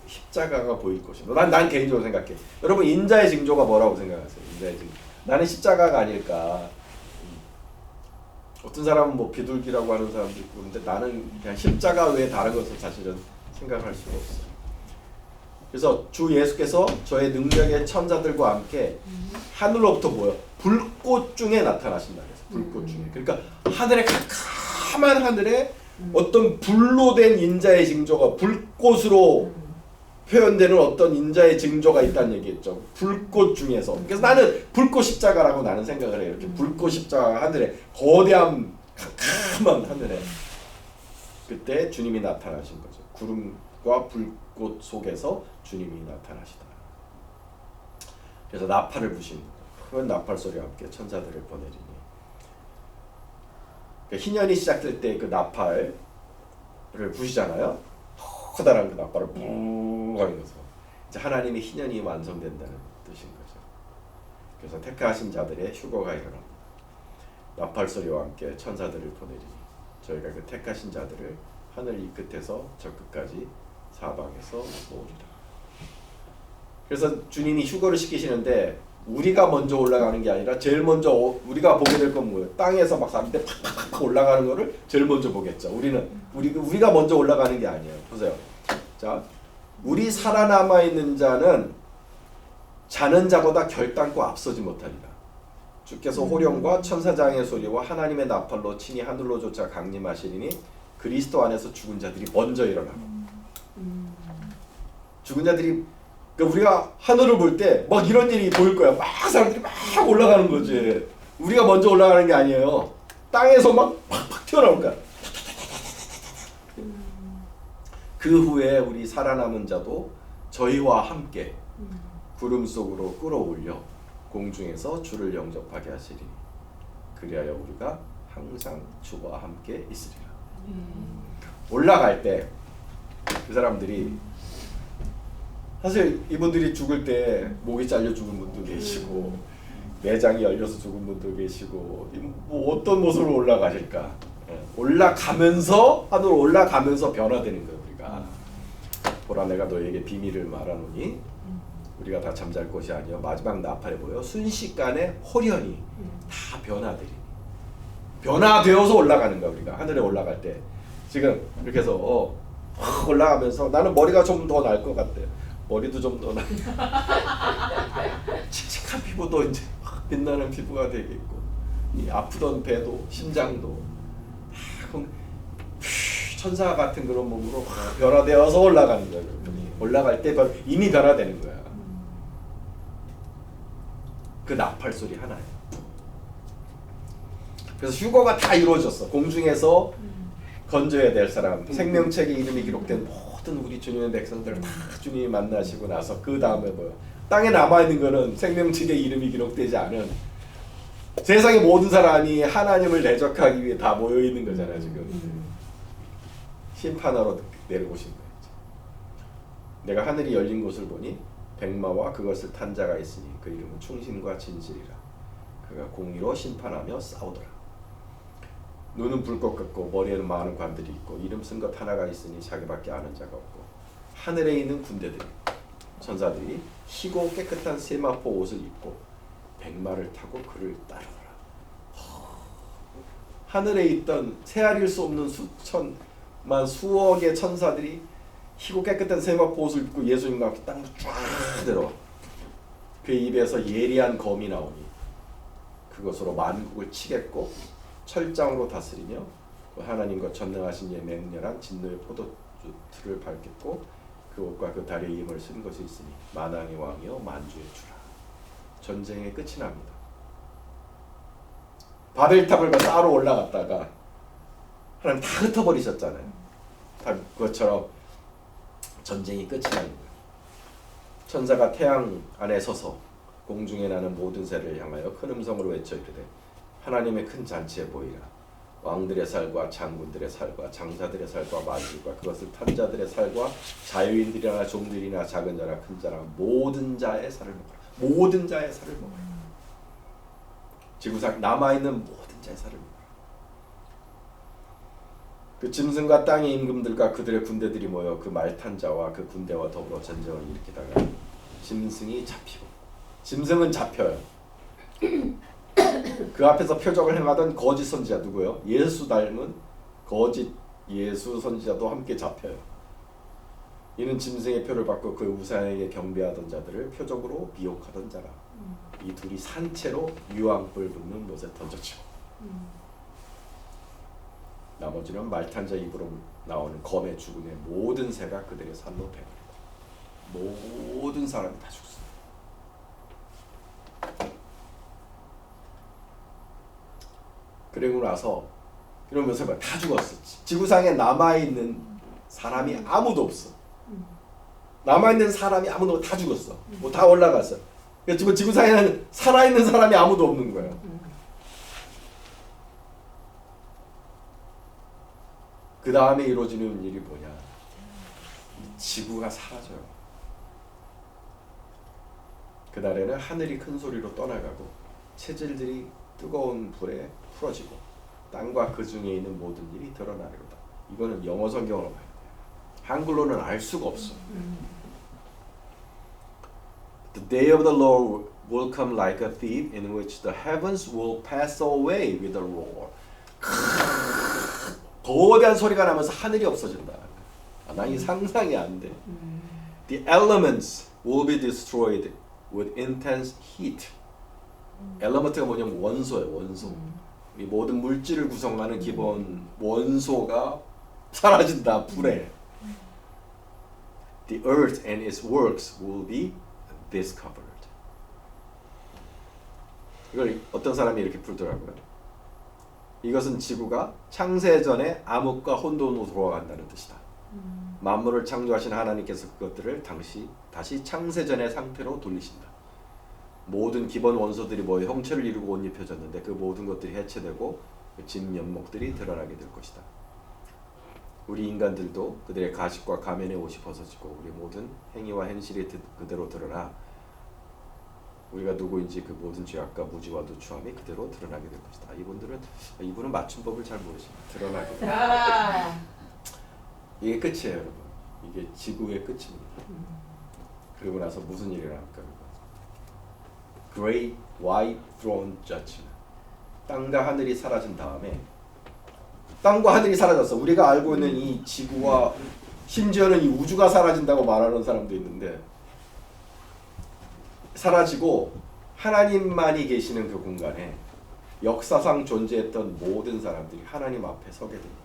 S1: 십자가가 보일 것이다. 난 개인적으로 생각해. 여러분 인자의 징조가 뭐라고 생각하세요? 인자의 징조. 나는 십자가가 아닐까. 어떤 사람은 뭐 비둘기라고 하는 사람도 있고 그런데 나는 그냥 십자가 외에 다른 것을 사실은 생각할 수가 없어요. 그래서 주 예수께서 저의 능력의 천사들과 함께 하늘로부터 뭐요? 불꽃 중에 나타나신다 그래서 불꽃 중에. 그러니까 하늘에 캄캄한 하늘에 어떤 불로 된 인자의 징조가 불꽃으로 표현되는 어떤 인자의 징조가 있다는 얘기했죠. 불꽃 중에서. 그래서 나는 불꽃 십자가라고 나는 생각을 해요. 이렇게 불꽃 십자가 하늘에 거대한 캄캄한 하늘에 그때 주님이 나타나신 거죠. 구름과 불꽃 속에서 주님이 나타나시다. 그래서 나팔을 부신 큰 나팔 소리와 함께 천사들을 보내리니 그러니까 희년이 시작될 때 그 나팔을 부시잖아요. 커다란 그 나팔을 뿡 하는 거죠. 이제 하나님의 희년이 완성된다는 뜻인 거죠. 그래서 택하신 자들의 휴거가 일어납니다. 나팔 소리와 함께 천사들을 보내리니 저희가 그 택하신 자들을 하늘 이 끝에서 저 끝까지 사방에서 모으리라. 그래서 주님이 휴거를 시키시는데 우리가 먼저 올라가는 게 아니라 제일 먼저 우리가 보게 될 건 뭐예요? 땅에서 막 사람들 팍팍팍 올라가는 거를 제일 먼저 보겠죠. 우리가 먼저 올라가는 게 아니에요. 보세요. 자, 우리 살아남아 있는 자는 자는 자보다 결단코 앞서지 못하리라. 주께서 호령과 천사장의 소리와 하나님의 나팔로 친히 하늘로 쫓아 강림하시리니 그리스도 안에서 죽은 자들이 먼저 일어나고. 죽은 자들이, 그러니까 우리가 하늘을 볼 때 막 이런 일이 보일 거야. 막 사람들이 막 올라가는 거지. 우리가 먼저 올라가는 게 아니에요. 땅에서 막 팍팍 튀어나올 거야. 그 후에 우리 살아남은 자도 저희와 함께 구름 속으로 끌어올려 공중에서 주를 영접하게 하시리니 그리하여 우리가 항상 주와 함께 있으리라. 올라갈 때 그 사람들이 사실 이분들이 죽을 때 목이 잘려 죽은 분도 계시고 내장이 열려서 죽은 분도 계시고 뭐 어떤 모습으로 올라가실까? 올라가면서 하늘로 올라가면서 변화되는 거예요. 우리가 보라 내가 너에게 비밀을 말하노니 우리가 다 잠잘 것이 아니요 마지막 나팔에 보여 순식간에 호련히 다 변화되어서 올라가는 거야. 우리가 하늘에 올라갈 때 지금 이렇게 해서 확 올라가면서 나는 머리가 좀 더 날 것 같아. 머리도 좀 더 나. 칙칙한 피부도 이제 확 빛나는 피부가 되겠고 이 아프던 배도 심장도 천사 같은 그런 몸으로 변화되어서 올라가는 거예요. 올라갈 때 이미 변화되는 거야. 그 나팔 소리 하나에. 그래서 휴거가 다 이루어졌어. 공중에서 건져야 될 사람, 생명책에 이름이 기록된 모든 우리 주님의 백성들 다 주님이 만나시고 나서 그 다음에 뭐요? 땅에 남아 있는 거는 생명책에 이름이 기록되지 않은 세상의 모든 사람이 하나님을 대적하기 위해 다 모여 있는 거잖아요. 지금 심판하러 내려오신 거예요. 내가 하늘이 열린 곳을 보니 백마와 그것을 탄 자가 있으니 그 이름은 충신과 진실이라. 그가 공의로 심판하며 싸우더라. 눈은 불꽃 같고 머리에는 많은 관들이 있고 이름 쓴 것 하나가 있으니 자기밖에 아는 자가 없고 하늘에 있는 군대들이 천사들이 희고 깨끗한 세마포 옷을 입고 백마를 타고 그를 따르더라. 하늘에 있던 헤아릴 수 없는 수천만 수억의 천사들이 희고 깨끗한 세마포 옷을 입고 예수님과 함께 땅을 쫙 들어 그 입에서 예리한 검이 나오니 그것으로 만국을 치겠고 철장으로 다스리며 하나님과 전능하신 이의 맹렬한 진노의 포도주를 밟겠고 그 옷과 그 다리에 힘을 쓴 것이 있으니 만왕의 왕이요 만주의 주라. 전쟁의 끝이 납니다. 바벨탑을 쌓으러 올라갔다가 하나님 다 흩어버리셨잖아요. 다 그것처럼 전쟁이 끝이 나는 거예요. 천사가 태양 안에 서서 공중에 나는 모든 새를 향하여 큰 음성으로 외쳐 이르되 하나님의 큰 잔치에 보이라. 왕들의 살과 장군들의 살과 장사들의 살과 만주가 그것을 탄 자들의 살과 자유인들이나 종들이나 작은 자나 큰 자나 모든 자의 살을 먹어라. 모든 자의 살을 먹어라. 지구상 남아있는 모든 자의 살을 먹어라. 그 짐승과 땅의 임금들과 그들의 군대들이 모여 그 말 탄 자와 그 군대와 더불어 전쟁을 일으키다가 짐승이 잡히고 짐승은 잡혀요. 그 앞에서 표적을 행하던 거짓 선지자 누구요? 예수 닮은 거짓 예수 선지자도 함께 잡혀요. 이는 짐승의 표를 받고 그 우상에게 경배하던 자들을 표적으로 미혹하던 자라. 이 둘이 산채로 유황불 붙는 못에 던져치고 나머지는 말탄 자 입으로 나오는 검의 죽음에 모든 새가 그들의 살로 배버리고 모든 사람이 다 죽습니다. 그리고 나서 이러면서 다 죽었어. 지구상에 남아있는 사람이 아무도 없어. 남아있는 사람이 아무도 다 죽었어. 뭐 다 올라갔어. 지금 지구상에는 살아있는 사람이 아무도 없는 거예요. 그 다음에 이루어지는 일이 뭐냐? 이 지구가 사라져요. 그날에는 하늘이 큰 소리로 떠나가고 체질들이 뜨거운 불에 풀어지고 땅과 그 중에 있는 모든 일이 드러나리로다. 이거는 영어 성경으로 봐야 돼요. 한글로는 알 수가 없어. The day of the Lord will come like a thief in which the heavens will pass away with a roar. 거대한 소리가 나면서 하늘이 없어진다. 난 이 상상이 안 돼. The elements will be destroyed with intense heat. 엘러먼트가 뭐냐면 원소예요. 원소. 이 모든 물질을 구성하는 기본 원소가 사라진다. 불에. The earth and its works will be discovered. 이걸 어떤 사람이 이렇게 풀더라고요. 이것은 지구가 창세전에 암흑과 혼돈으로 돌아간다는 뜻이다. 만물을 창조하신 하나님께서 그것들을 다시 창세전의 상태로 돌리신다. 모든 기본 원소들이 모여 형체를 이루고 옷 입혀졌는데 그 모든 것들이 해체되고 진 면목들이 드러나게 될 것이다. 우리 인간들도 그들의 가식과 가면의 옷이 벗어지고 우리 모든 행위와 행실이 그대로 드러나 우리가 누구인지 그 모든 죄악과 무지와 누추함이 그대로 드러나게 될 것이다. 이분은 맞춤법을 잘 모르시네. 드러나게 될
S4: 아,
S1: 이게 끝이에요, 여러분. 이게 지구의 끝입니다. 그리고 나서 무슨 일이 일어날까? Great White Throne Judgment. 땅과 하늘이 사라진 다음에 땅과 하늘이 사라졌어. 우리가 알고 있는 이 지구와 심지어는 이 우주가 사라진다고 말하는 사람도 있는데 사라지고 하나님만이 계시는 그 공간에 역사상 존재했던 모든 사람들이 하나님 앞에 서게 됩니다.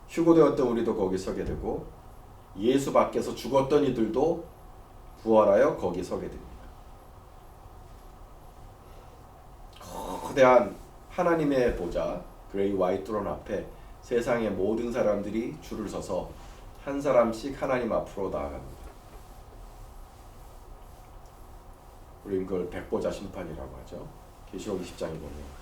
S1: 휴고되었던 우리도 거기 서게 되고 예수 밖에서 죽었던 이들도 부활하여 거기 서게 됩니다. 거대한 하나님의 보좌 그레이 화이트 트론 앞에 세상의 모든 사람들이 줄을 서서 한 사람씩 하나님 앞으로 나아갑니다. 우리는 그걸 백보자 심판이라고 하죠. 계시록 20장에 보면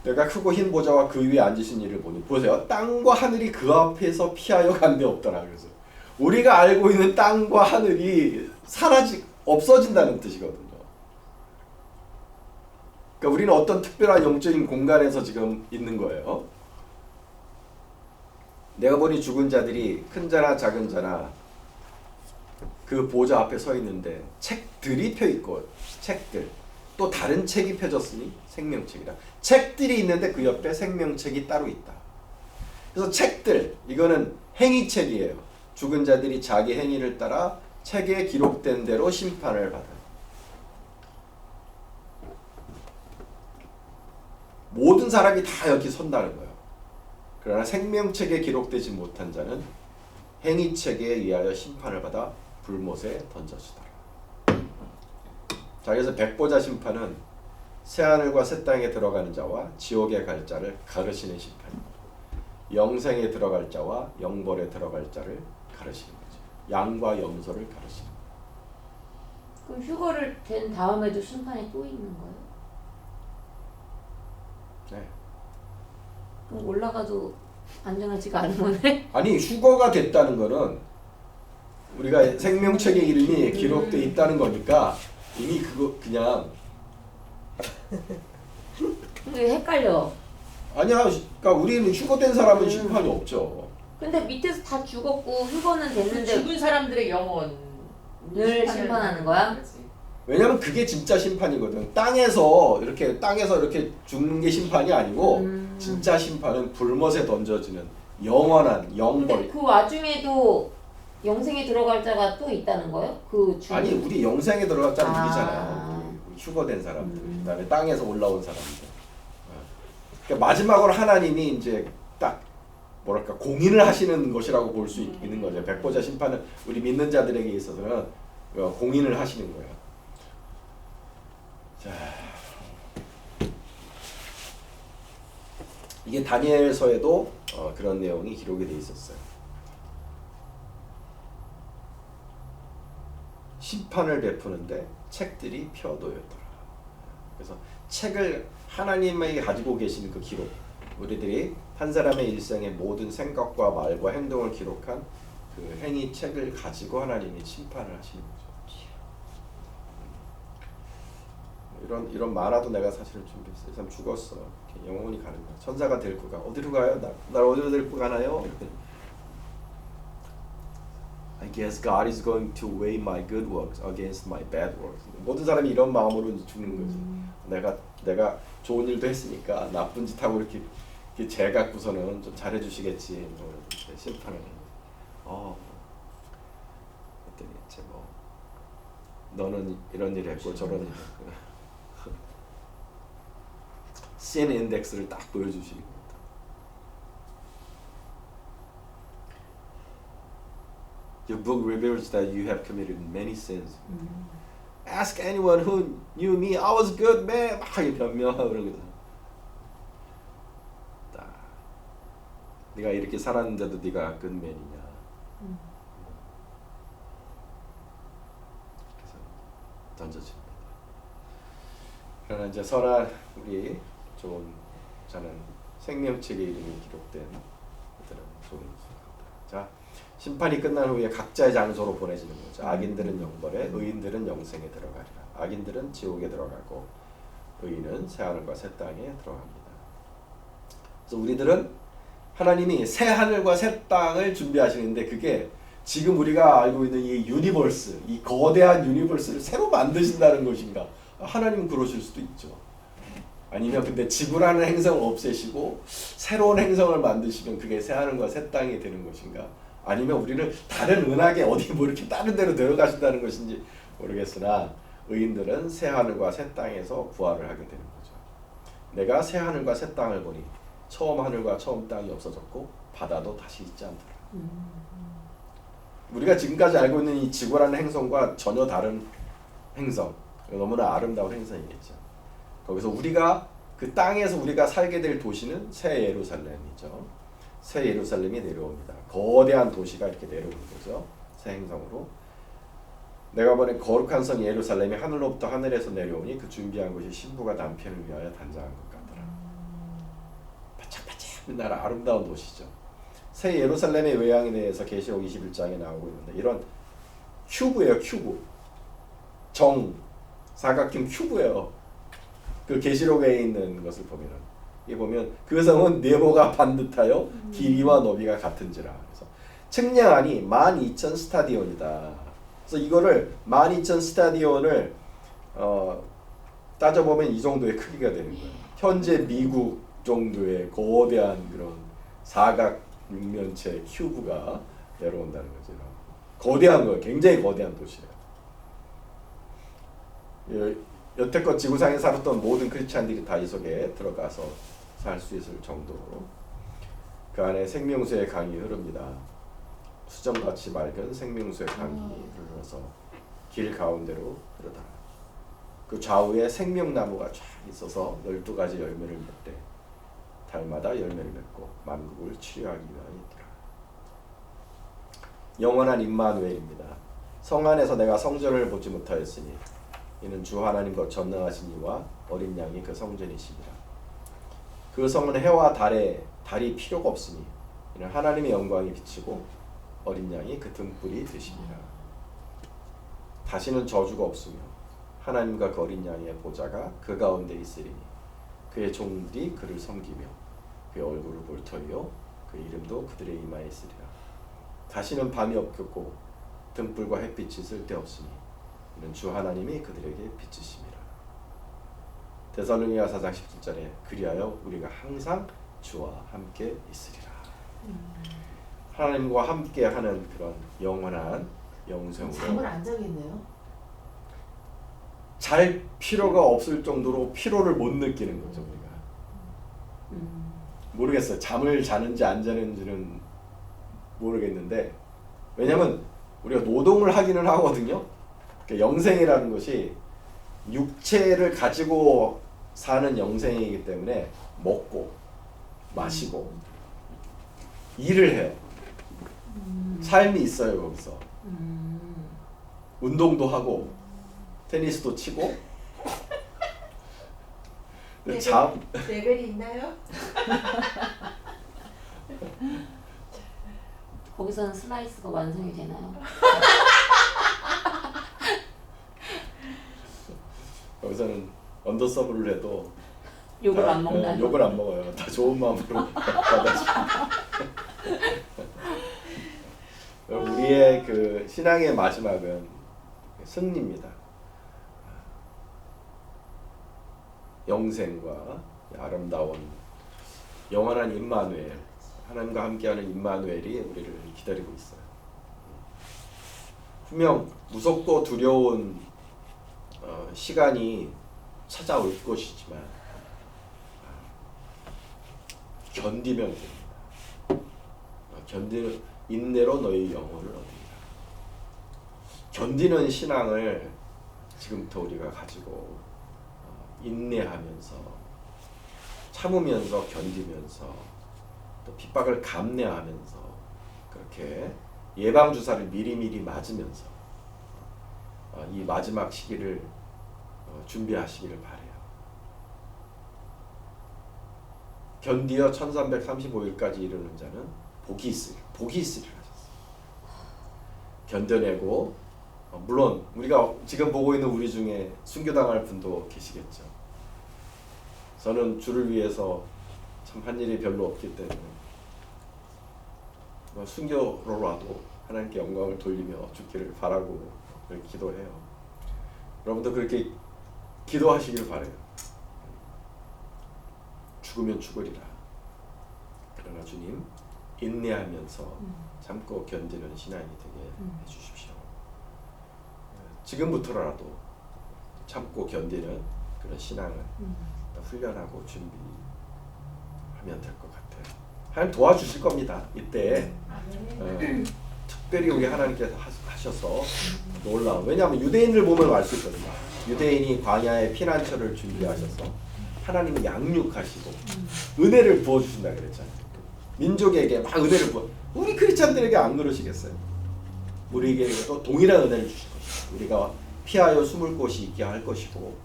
S1: 내가 크고 흰 보좌와 그 위에 앉으신 이를 보니 보세요. 땅과 하늘이 그 앞에서 피하여 간 데 없더라. 그래서 우리가 알고 있는 땅과 하늘이 없어진다는 뜻이거든요. 그러니까 우리는 어떤 특별한 영적인 공간에서 지금 있는 거예요. 내가 보니 죽은 자들이 큰 자나 작은 자나 그 보좌 앞에 서 있는데 책들이 펴 있고 책들 또 다른 책이 펴졌으니 생명책이다. 책들이 있는데 그 옆에 생명책이 따로 있다. 그래서 책들 이거는 행위책이에요. 죽은 자들이 자기 행위를 따라 책에 기록된 대로 심판을 받아요. 모든 사람이 다 여기 선다는 거예요. 그러나 생명책에 기록되지 못한 자는 행위책에 의하여 심판을 받아 불못에 던져지더라. 자, 그래서 백보자 심판은 새하늘과 새 땅에 들어가는 자와 지옥에 갈 자를 가르치는 심판입니다. 영생에 들어갈 자와 영벌에 들어갈 자를 가르치는 거죠. 양과 염소를 가르치는 거예요.
S2: 그럼 휴거를 된 다음에도 심판이 또 있는 거예요?
S1: 네.
S2: 그럼 올라가도 안전하지가 않은 거네?
S1: 아니 휴거가 됐다는 거는 우리가 생명책의 이름이 기록돼 있다는 거니까 이미 그거 그냥
S2: 근데 헷갈려.
S1: 아니야. 그러니까 우리는 휴거된 사람은 심판이 없죠.
S2: 근데 밑에서 다 죽었고 휴거는 됐는데
S4: 죽은 사람들의 영혼을
S2: 심판하는 거야?
S4: 거지.
S1: 왜냐면 그게 진짜 심판이거든. 땅에서 이렇게 죽는 게 심판이 아니고 진짜 심판은 불못에 던져지는 영원한
S2: 근데
S1: 영벌.
S2: 그 와중에도 영생에 들어갈 자가 또 있다는 거예요? 그 중.
S1: 아니 우리 영생에 들어갈 자는
S2: 아.
S1: 우리잖아요. 우리 휴거된 사람들. 그다음에 땅에서 올라온 사람들. 그러니까 마지막으로 하나님이 이제 딱 뭐랄까 공인을 하시는 것이라고 볼 수 있는 거죠. 백보자 심판은 우리 믿는 자들에게 있어서는 공인을 하시는 거예요. 자, 이게 다니엘서에도 그런 내용이 기록이 돼 있었어요. 심판을 베푸는데 책들이 펴놓였더라. 그래서 책을 하나님이 가지고 계시는 그 기록, 우리들이 한 사람의 일생의 모든 생각과 말과 행동을 기록한 그 행위 책을 가지고 하나님이 심판을 하시는 거죠. 이런 만화도 내가 사실은 준비했어요. 이 사람 죽었어. 이렇게 영혼이 가는 거야. 천사가 데리고 가. 어디로 가요? 날 어디로 데리고 가나요? I guess God is going to weigh my good works against my bad works. 모든 사람이 이런 마음으로 이제 죽는 거지. 내가 좋은 일도 했으니까 나쁜 짓 하고 이렇게 죄 갖고서는 좀 잘해주시겠지. 심판을. 그랬더니 이제 뭐 너는 이런 일 했고 저런 일 했고. sin 인덱스를 딱 보여주시는 겁니다. Your book reveals that you have committed many sins. Ask anyone who knew me. I was good man. 막 변명하고 그러거든. 네가 이렇게 살았는데도 네가 good man이냐. 그래서 던져집니다. 그러나 이제 선한 우리 좋은 자는 생명책에 이름이 기록된 그들은 좋은 수입니다. 자, 심판이 끝난 후에 각자의 장소로 보내지는 거죠. 악인들은 영벌에, 의인들은 영생에 들어가리라. 악인들은 지옥에 들어가고 의인은 새하늘과 새 땅에 들어갑니다. 그래서 우리들은 하나님이 새 하늘과 새 땅을 준비하시는데 그게 지금 우리가 알고 있는 이 유니버스, 이 거대한 유니버스를 새로 만드신다는 것인가? 하나님은 그러실 수도 있죠. 아니면 근데 지구라는 행성을 없애시고 새로운 행성을 만드시면 그게 새 하늘과 새 땅이 되는 것인가? 아니면 우리를 다른 은하계 어디 뭐 이렇게 다른 데로 데려가신다는 것인지 모르겠으나 의인들은 새 하늘과 새 땅에서 부활을 하게 되는 거죠. 내가 새 하늘과 새 땅을 보니 처음 하늘과 처음 땅이 없어졌고 바다도 다시 있지 않더라. 우리가 지금까지 알고 있는 이 지구라는 행성과 전혀 다른 행성, 너무나 아름다운 행성이겠죠. 거기서 우리가 그 땅에서 우리가 살게 될 도시는 새 예루살렘이죠. 새 예루살렘이 내려옵니다. 거대한 도시가 이렇게 내려오는 거죠. 새 행성으로. 내가 보낸 거룩한 성 예루살렘이 하늘로부터 하늘에서 내려오니 그 준비한 것이 신부가 남편을 위하여 단장한 것 같더라. 바짝바짝 나라 아름다운 도시죠. 새 예루살렘의 외양에 대해서 계시록 21장에 나오고 있는데 이런 큐브예요. 큐브. 사각형 큐브예요. 그 계시록에 있는 것을 보면은 이 보면 그 성은 네모가 반듯하여 길이와 너비가 같은지라. 그래서 측량하니 12,000 스타디온이다. 그래서 이거를 12,000 스타디온을 따져보면 이 정도의 크기가 되는 거예요. 현재 미국 정도의 거대한 그런 사각 육면체 큐브가 내려온다는 거죠. 거대한 거예요. 굉장히 거대한 도시예요. 여태껏 지구상에 살았던 모든 크리스찬들이 다 이 속에 들어가서 살 수 있을 정도로 그 안에 생명수의 강이 흐릅니다. 수정같이 맑은 생명수의 강이 흘러서 길 가운데로 흐르다. 그 좌우에 생명나무가 쫙 있어서 12가지 열매를 맺되 달마다 열매를 맺고 만국을 치료하기 위하여 있더라. 영원한 임마누엘입니다. 성 안에서 내가 성전을 보지 못하였으니 이는 주 하나님과 전능하신 이와 어린 양이 그 성전이시니라. 그 성은 해와 달이 필요가 없으니 이는 하나님의 영광이 비치고 어린 양이 그 등불이 되시니라. 다시는 저주가 없으며 하나님과 그 어린 양의 보좌가 그 가운데 있으리니 그의 종들이 그를 섬기며 그의 얼굴을 볼 터이요 그 이름도 그들의 이마에 있으리라. 다시는 밤이 없겠고 등불과 햇빛이 쓸데없으니 이는 주 하나님이 그들에게 비치심이라. 데살로니가 4장 17절에 그리하여 우리가 항상 주와 함께 있으리라. 하나님과 함께하는 그런 영원한 영생으로
S4: 잠을 안 자겠네요.
S1: 잘 필요가 없을 정도로 피로를 못 느끼는 거죠. 우리가 모르겠어요. 잠을 자는지 안 자는지는 모르겠는데 왜냐면 우리가 노동을 하기는 하거든요. 그러니까 영생이라는 것이 육체를 가지고 사는 영생이기 때문에 먹고 마시고 일을 해요. 삶이 있어요. 거기서 운동도 하고 테니스도 치고
S4: 레벨이 있나요?
S2: 거기서는 슬라이스가 완성이 되나요?
S1: 거기서는 언더 서브를 해도
S2: 욕을
S1: 다,
S2: 안 먹나요?
S1: 욕을 안 먹어요. 다 좋은 마음으로 받아줘. 우리의 그 신앙의 마지막은 승리입니다. 영생과 아름다운 영원한 임마누엘, 하나님과 함께하는 임마누엘이 우리를 기다리고 있어요. 분명 무섭고 두려운 시간이 찾아올 것이지만 견디면 됩니다. 견디는 인내로 너희 영혼을 얻으리라. 견디는 신앙을 지금부터 우리가 가지고 인내하면서 참으면서 견디면서 또 핍박을 감내하면서 그렇게 예방 주사를 미리미리 맞으면서 이 마지막 시기를 준비하시기를 바래요. 견디어 1335일까지 이르는 자는 복이 있으리라 하셨어요. 견뎌내고 물론 우리가 지금 보고 있는 우리 중에 순교당할 분도 계시겠죠. 저는 주를 위해서 참 한 일이 별로 없기 때문에 순교로라도 하나님께 영광을 돌리며 죽기를 바라고 그렇게 기도해요. 여러분도 그렇게 기도하시길 바래요. 죽으면 죽으리라. 그러나 주님 인내하면서 참고 견디는 신앙이 되게 해주십시오. 지금부터라도 참고 견디는 그런 신앙을 훈련하고 준비하면 될 것 같아요. 하나님 도와주실 겁니다. 이때 특별히 우리 하나님께서 하셔서 놀라운, 왜냐하면 유대인을 보면 알 수 있거든요. 유대인이 광야의 피난처를 준비하셔서 하나님이 양육하시고 은혜를 부어주신다 그랬잖아요. 민족에게 막 은혜를 부어. 우리 크리스찬들에게 안 그러시겠어요? 우리에게도 동일한 은혜를 주실 것이다. 우리가 피하여 숨을 곳이 있게 할 것이고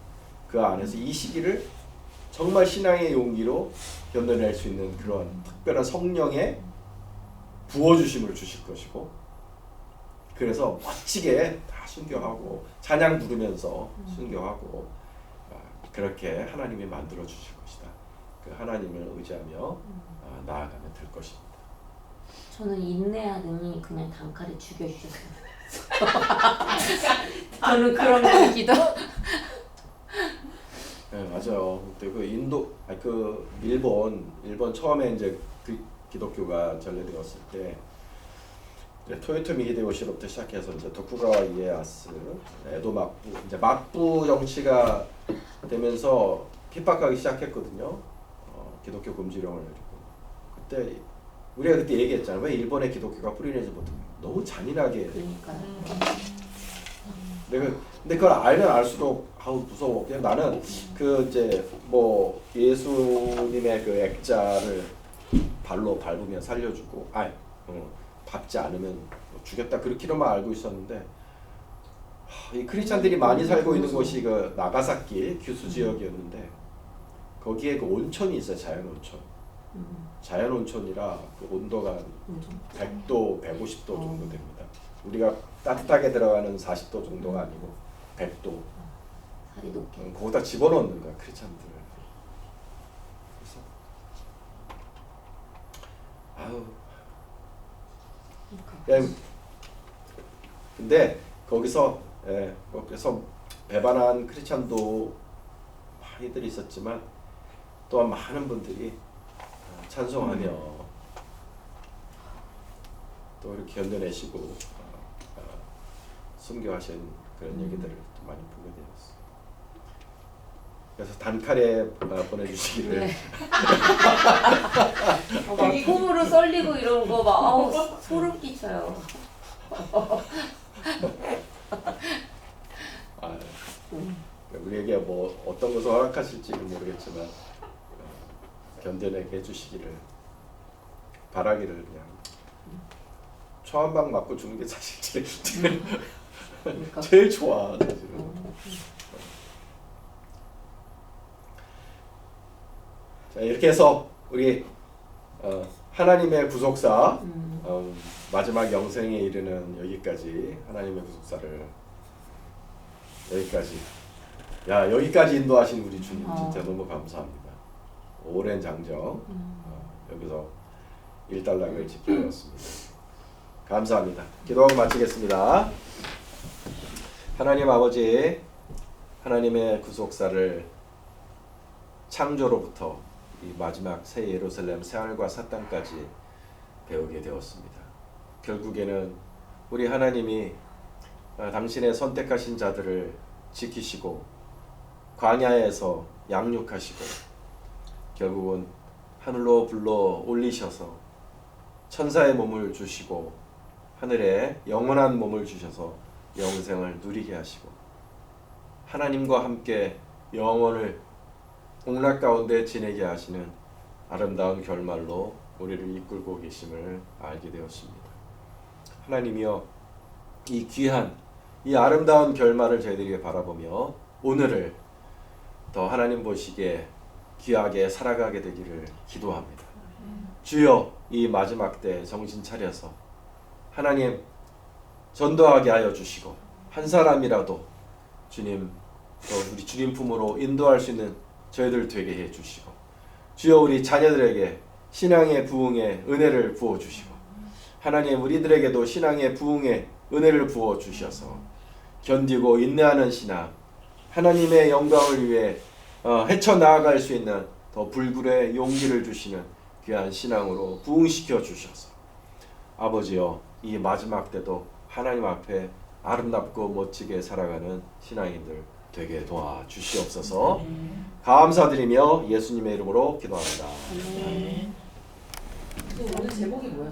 S1: 그 안에서 이 시기를 정말 신앙의 용기로 견뎌낼 수 있는 그런 특별한 성령의 부어주심을 주실 것이고, 그래서 멋지게 다 순교하고 찬양 부르면서 순교하고 그렇게 하나님이 만들어 주실 것이다. 그 하나님을 의지하며 나아가면 될 것입니다.
S2: 저는 인내하더니 그냥 단칼에 죽여주셨어요. 저는 그런 거 기도.
S1: 네, 맞아요. 그때 그 그 일본 처음에 이제 그 기독교가 전래되었을 때 토요토미 히데요시로부터 시작해서 이제 도쿠가와 이에야스, 에도 막부, 이제 막부 정치가 되면서 핍박하기 시작했거든요. 기독교 금지령을 내리고. 그때 우리가 그때 얘기했잖아요. 왜 일본의 기독교가 뿌리내지 못해? 너무 잔인하게.
S2: 그러니까요.
S1: 근데 그걸 알면 알수록 무서워. 그냥 나는 그 이제 뭐 예수님의 그 액자를 발로 밟으면 살려주고, 밟지 않으면 죽였다, 그렇게만 알고 있었는데, 이 크리스찬들이 많이 살고 있는 곳이 그 나가사키 규수 지역이었는데 거기에 그 온천이 있어요. 자연 온천. 자연 온천이라 그 온도가 100도, 150도 정도 됩니다. 우리가 따뜻하게 들어가는 40도 정도가 아니고 100도.
S2: 살이 높게.
S1: 거기다 집어넣는 거야, 크리스찬들을. 그래서 근데 거기서 배반한 크리스찬도 많이들 있었지만 또한 많은 분들이 찬송하며 또 이렇게 견뎌내시고 순교하신 그런 얘기들을 또 많이 보게 되었어요. 그래서 단칼에 보내주시기를.
S2: 네. 막 폼으로 썰리고 이런 거 막 소름 끼쳐요.
S1: 우리에게 뭐 어떤 것을 허락하실지는 모르겠지만 견뎌내게 해주시기를 바라기를 그냥. 초한방 맞고 죽는 게 사실 제일 좋아, 사실은. 자, 이렇게 해서 우리 하나님의 구속사 마지막 영생에 이르는 여기까지 하나님의 구속사를 여기까지 야, 여기까지 인도하신 우리 주님
S2: 어.
S1: 진짜 너무 감사합니다. 오랜 장정 여기서 일단락을 짓게 되었습니다. 감사합니다. 기도하고 마치겠습니다. 하나님 아버지, 하나님의 구속사를 창조로부터 이 마지막 새 예루살렘 새하늘과 새 땅까지 배우게 되었습니다. 결국에는 우리 하나님이 당신의 선택하신 자들을 지키시고 광야에서 양육하시고 결국은 하늘로 불러 올리셔서 천사의 몸을 주시고 하늘에 영원한 몸을 주셔서 영생을 누리게 하시고 하나님과 함께 영원을 공락 가운데 지내게 하시는 아름다운 결말로 우리를 이끌고 계심을 알게 되었습니다. 하나님이여, 이 귀한 이 아름다운 결말을 저희들이 바라보며 오늘을 더 하나님 보시기에 귀하게 살아가게 되기를 기도합니다. 주여, 이 마지막 때 정신 차려서 하나님 전도하게 하여 주시고 한 사람이라도 주님 또 우리 주님 품으로 인도할 수 있는 저희들 되게 해 주시고 주여, 우리 자녀들에게 신앙의 부흥의 은혜를 부어 주시고 하나님 우리들에게도 신앙의 부흥의 은혜를 부어 주셔서 견디고 인내하는 신앙, 하나님의 영광을 위해 헤쳐나아갈 수 있는 더 불굴의 용기를 주시는 귀한 신앙으로 부흥시켜 주셔서 아버지여, 이 마지막 때도 하나님 앞에 아름답고 멋지게 살아가는 신앙인들 되게 도와주시옵소서. 감사드리며 예수님의 이름으로 기도합니다.
S2: 네.
S4: 오늘 제목이 뭐였어?